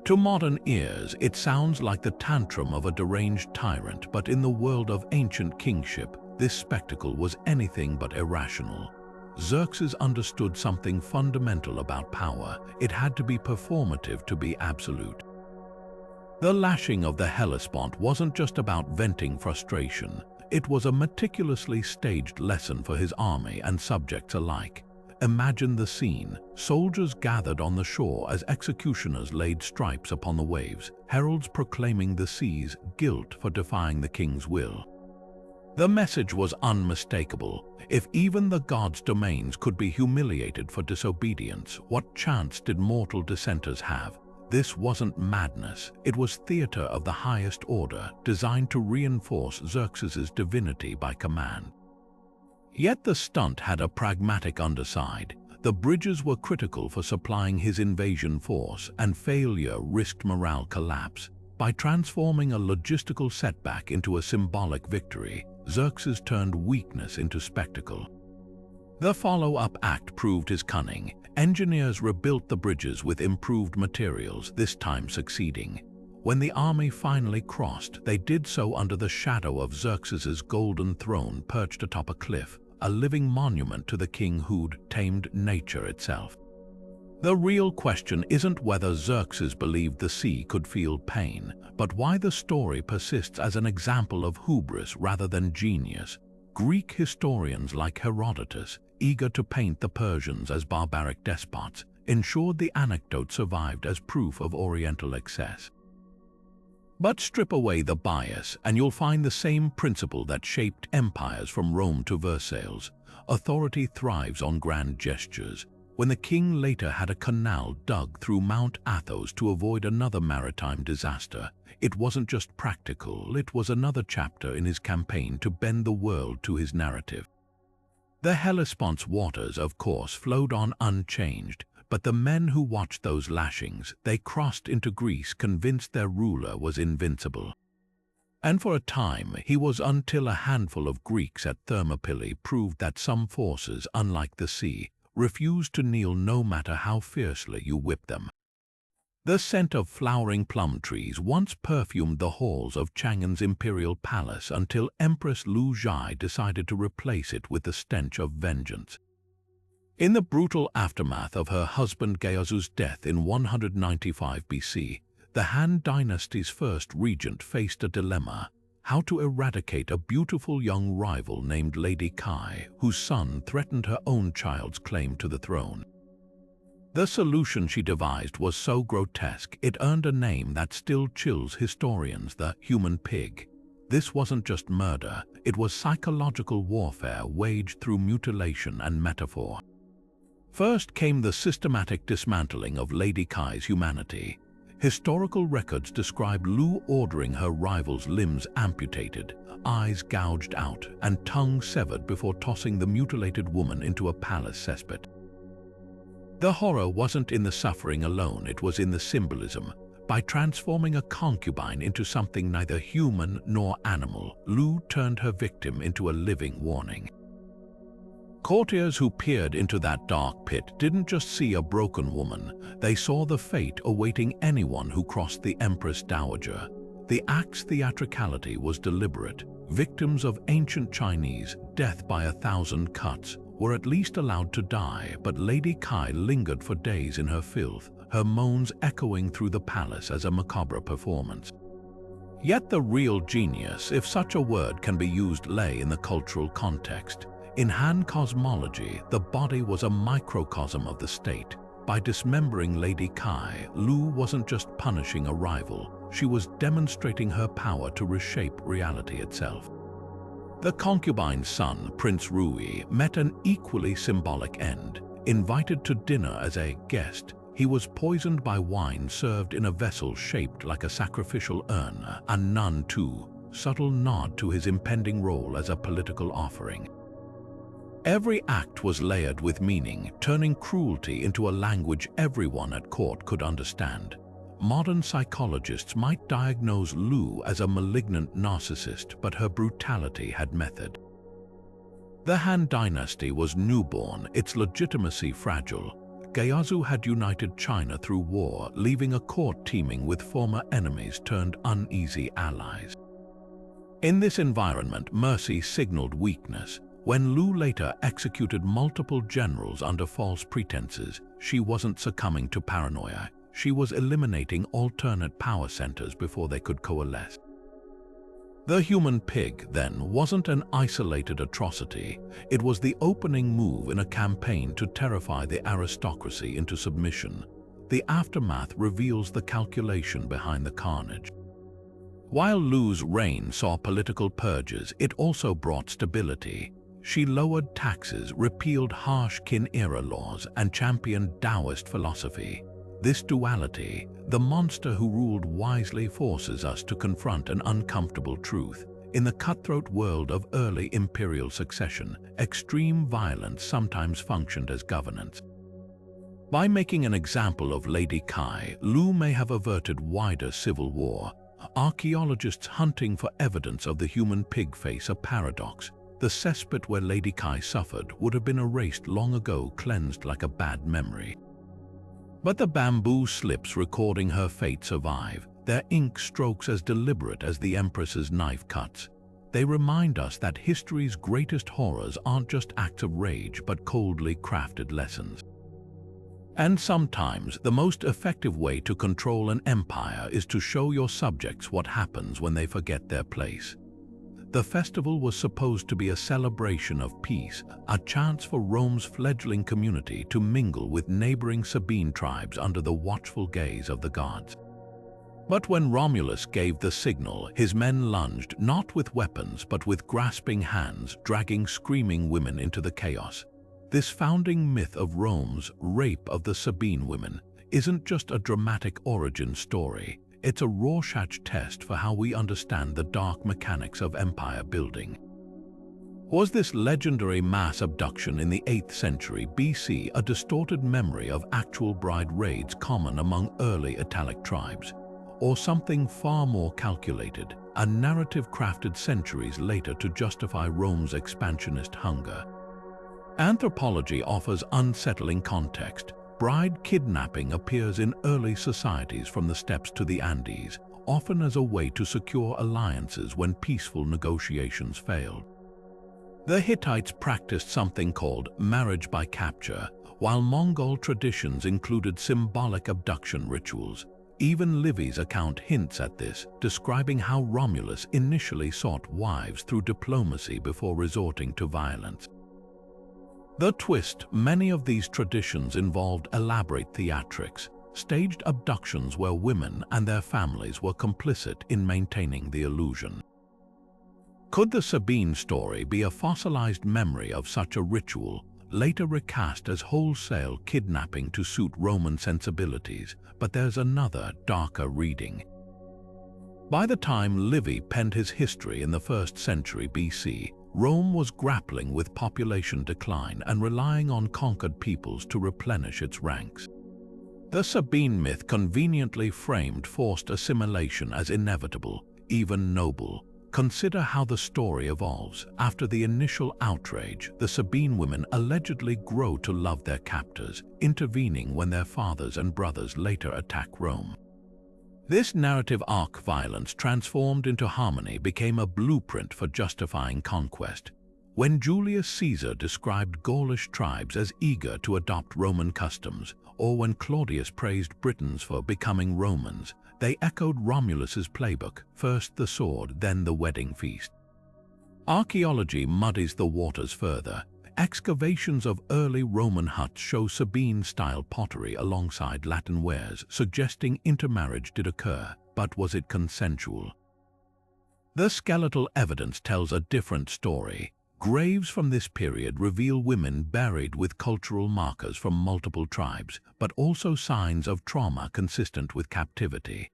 To modern ears, it sounds like the tantrum of a deranged tyrant, but in the world of ancient kingship, this spectacle was anything but irrational. Xerxes understood something fundamental about power: it had to be performative to be absolute. The lashing of the Hellespont wasn't just about venting frustration. It was a meticulously staged lesson for his army and subjects alike. Imagine the scene: soldiers gathered on the shore as executioners laid stripes upon the waves, heralds proclaiming the sea's guilt for defying the king's will. The message was unmistakable. If even the gods' domains could be humiliated for disobedience, what chance did mortal dissenters have? This wasn't madness, it was theater of the highest order, designed to reinforce Xerxes' divinity by command. Yet the stunt had a pragmatic underside. The bridges were critical for supplying his invasion force, and failure risked morale collapse. By transforming a logistical setback into a symbolic victory, Xerxes turned weakness into spectacle. The follow-up act proved his cunning. Engineers rebuilt the bridges with improved materials, this time succeeding. When the army finally crossed, they did so under the shadow of Xerxes' golden throne perched atop a cliff, a living monument to the king who'd tamed nature itself. The real question isn't whether Xerxes believed the sea could feel pain, but why the story persists as an example of hubris rather than genius. Greek historians like Herodotus, eager to paint the Persians as barbaric despots, ensured the anecdote survived as proof of Oriental excess. But strip away the bias, and you'll find the same principle that shaped empires from Rome to Versailles. Authority thrives on grand gestures. When the king later had a canal dug through Mount Athos to avoid another maritime disaster, it wasn't just practical, it was another chapter in his campaign to bend the world to his narrative. The Hellespont's waters, of course, flowed on unchanged, but the men who watched those lashings, they crossed into Greece convinced their ruler was invincible. And for a time he was, until a handful of Greeks at Thermopylae proved that some forces, unlike the sea, refused to kneel no matter how fiercely you whipped them. The scent of flowering plum trees once perfumed the halls of Chang'an's imperial palace until Empress Lu Zhai decided to replace it with the stench of vengeance. In the brutal aftermath of her husband Gyazu's death in 195 BC, the Han dynasty's first regent faced a dilemma: how to eradicate a beautiful young rival named Lady Kai, whose son threatened her own child's claim to the throne. The solution she devised was so grotesque it earned a name that still chills historians: the human pig. This wasn't just murder, it was psychological warfare waged through mutilation and metaphor. First came the systematic dismantling of Lady Kai's humanity. Historical records describe Lu ordering her rival's limbs amputated, eyes gouged out, and tongue severed before tossing the mutilated woman into a palace cesspit. The horror wasn't in the suffering alone, it was in the symbolism. By transforming a concubine into something neither human nor animal, Lu turned her victim into a living warning. Courtiers who peered into that dark pit didn't just see a broken woman, they saw the fate awaiting anyone who crossed the Empress Dowager. The act's theatricality was deliberate. Victims of ancient Chinese death by 1,000 cuts were at least allowed to die, but Lady Kai lingered for days in her filth, her moans echoing through the palace as a macabre performance. Yet the real genius, if such a word can be used, lay in the cultural context. In Han cosmology, the body was a microcosm of the state. By dismembering Lady Kai, Lu wasn't just punishing a rival, she was demonstrating her power to reshape reality itself. The concubine's son, Prince Rui, met an equally symbolic end. Invited to dinner as a guest, he was poisoned by wine served in a vessel shaped like a sacrificial urn, a none too subtle nod to his impending role as a political offering. Every act was layered with meaning, turning cruelty into a language everyone at court could understand. Modern psychologists might diagnose Lu as a malignant narcissist, but her brutality had method. The Han dynasty was newborn, its legitimacy fragile. Gyazu had united China through war, leaving a court teeming with former enemies turned uneasy allies. In this environment, mercy signaled weakness. When Lu later executed multiple generals under false pretenses, she wasn't succumbing to paranoia. She was eliminating alternate power centers before they could coalesce. The human pig, then, wasn't an isolated atrocity. It was the opening move in a campaign to terrify the aristocracy into submission. The aftermath reveals the calculation behind the carnage. While Lu's reign saw political purges, it also brought stability. She lowered taxes, repealed harsh Qin-era laws, and championed Taoist philosophy. This duality, the monster who ruled wisely, forces us to confront an uncomfortable truth. In the cutthroat world of early imperial succession, extreme violence sometimes functioned as governance. By making an example of Lady Kai, Lu may have averted wider civil war. Archaeologists hunting for evidence of the human pig face a paradox. The cesspit where Lady Kai suffered would have been erased long ago, cleansed like a bad memory. But the bamboo slips recording her fate survive, their ink strokes as deliberate as the Empress's knife cuts. They remind us that history's greatest horrors aren't just acts of rage, but coldly crafted lessons. And sometimes, the most effective way to control an empire is to show your subjects what happens when they forget their place. The festival was supposed to be a celebration of peace, a chance for Rome's fledgling community to mingle with neighboring Sabine tribes under the watchful gaze of the gods. But when Romulus gave the signal, his men lunged, not with weapons but with grasping hands, dragging screaming women into the chaos. This founding myth of Rome's rape of the Sabine women isn't just a dramatic origin story. It's a Rorschach test for how we understand the dark mechanics of empire building. Was this legendary mass abduction in the 8th century BC a distorted memory of actual bride raids common among early Italic tribes? Or something far more calculated, a narrative crafted centuries later to justify Rome's expansionist hunger? Anthropology offers unsettling context. Bride kidnapping appears in early societies from the steppes to the Andes, often as a way to secure alliances when peaceful negotiations failed. The Hittites practiced something called marriage by capture, while Mongol traditions included symbolic abduction rituals. Even Livy's account hints at this, describing how Romulus initially sought wives through diplomacy before resorting to violence. The twist: many of these traditions involved elaborate theatrics, staged abductions where women and their families were complicit in maintaining the illusion. Could the Sabine story be a fossilized memory of such a ritual, later recast as wholesale kidnapping to suit Roman sensibilities? But there's another, darker reading. By the time Livy penned his history in the 1st century BC, Rome was grappling with population decline and relying on conquered peoples to replenish its ranks. The Sabine myth, conveniently framed forced assimilation as inevitable, even noble. Consider how the story evolves. After the initial outrage, the Sabine women allegedly grow to love their captors, intervening when their fathers and brothers later attack Rome. This narrative arc, violence transformed into harmony, became a blueprint for justifying conquest. When Julius Caesar described Gaulish tribes as eager to adopt Roman customs, or when Claudius praised Britons for becoming Romans, they echoed Romulus's playbook: first the sword, then the wedding feast. Archaeology muddies the waters further. Excavations of early Roman huts show Sabine-style pottery alongside Latin wares, suggesting intermarriage did occur, but was it consensual? The skeletal evidence tells a different story. Graves from this period reveal women buried with cultural markers from multiple tribes, but also signs of trauma consistent with captivity.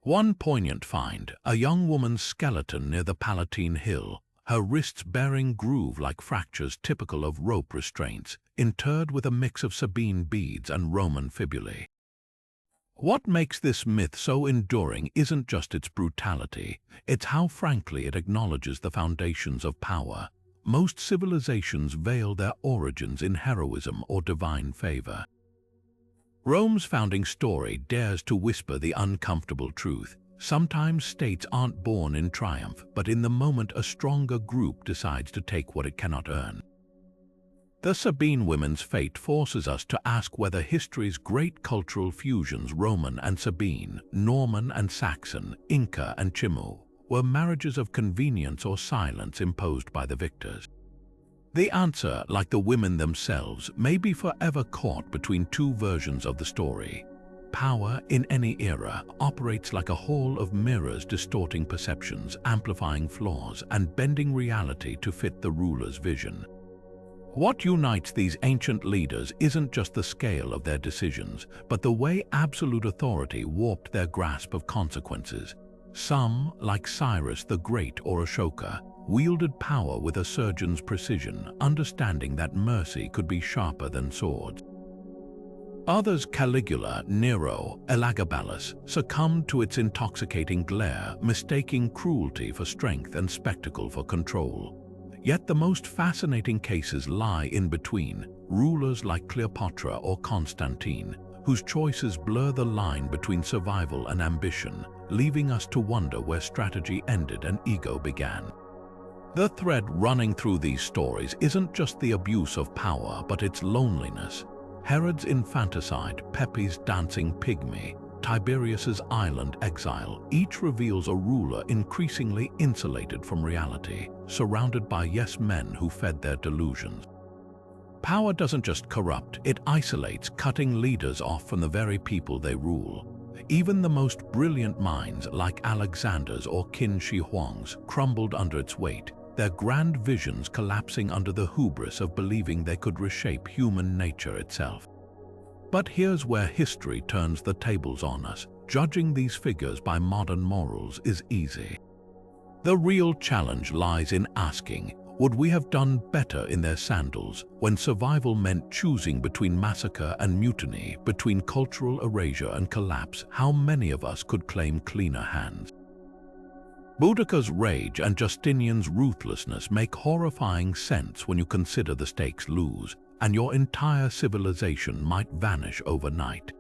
One poignant find: a young woman's skeleton near the Palatine Hill, her wrists bearing groove-like fractures typical of rope restraints, interred with a mix of Sabine beads and Roman fibulae. What makes this myth so enduring isn't just its brutality, it's how frankly it acknowledges the foundations of power. Most civilizations veil their origins in heroism or divine favor. Rome's founding story dares to whisper the uncomfortable truth. Sometimes states aren't born in triumph, but in the moment a stronger group decides to take what it cannot earn. The Sabine women's fate forces us to ask whether history's great cultural fusions, Roman and Sabine, Norman and Saxon, Inca and Chimu, were marriages of convenience or silence imposed by the victors. The answer, like the women themselves, may be forever caught between two versions of the story. Power, in any era, operates like a hall of mirrors, distorting perceptions, amplifying flaws, and bending reality to fit the ruler's vision. What unites these ancient leaders isn't just the scale of their decisions, but the way absolute authority warped their grasp of consequences. Some, like Cyrus the Great or Ashoka, wielded power with a surgeon's precision, understanding that mercy could be sharper than swords. Others, Caligula, Nero, Elagabalus, succumbed to its intoxicating glare, mistaking cruelty for strength and spectacle for control. Yet the most fascinating cases lie in between, rulers like Cleopatra or Constantine, whose choices blur the line between survival and ambition, leaving us to wonder where strategy ended and ego began. The thread running through these stories isn't just the abuse of power, but its loneliness. Herod's infanticide, Pepi's dancing pygmy, Tiberius's island exile, each reveals a ruler increasingly insulated from reality, surrounded by yes-men who fed their delusions. Power doesn't just corrupt, it isolates, cutting leaders off from the very people they rule. Even the most brilliant minds, like Alexander's or Qin Shi Huang's, crumbled under its weight, their grand visions collapsing under the hubris of believing they could reshape human nature itself. But here's where history turns the tables on us. Judging these figures by modern morals is easy. The real challenge lies in asking, would we have done better in their sandals when survival meant choosing between massacre and mutiny, between cultural erasure and collapse? How many of us could claim cleaner hands? Boudicca's rage and Justinian's ruthlessness make horrifying sense when you consider the stakes lose, and your entire civilization might vanish overnight.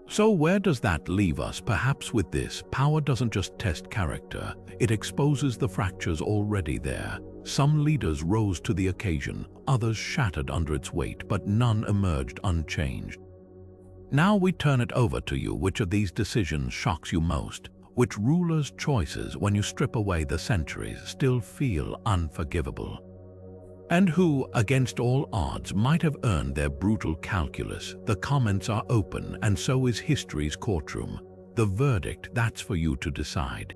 So where does that leave us? Perhaps with this, power doesn't just test character, it exposes the fractures already there. Some leaders rose to the occasion, others shattered under its weight, but none emerged unchanged. Now we turn it over to you. Which of these decisions shocks you most? Which ruler's choices, when you strip away the centuries, still feel unforgivable? And who, against all odds, might have earned their brutal calculus? The comments are open, and so is history's courtroom. The verdict, that's for you to decide.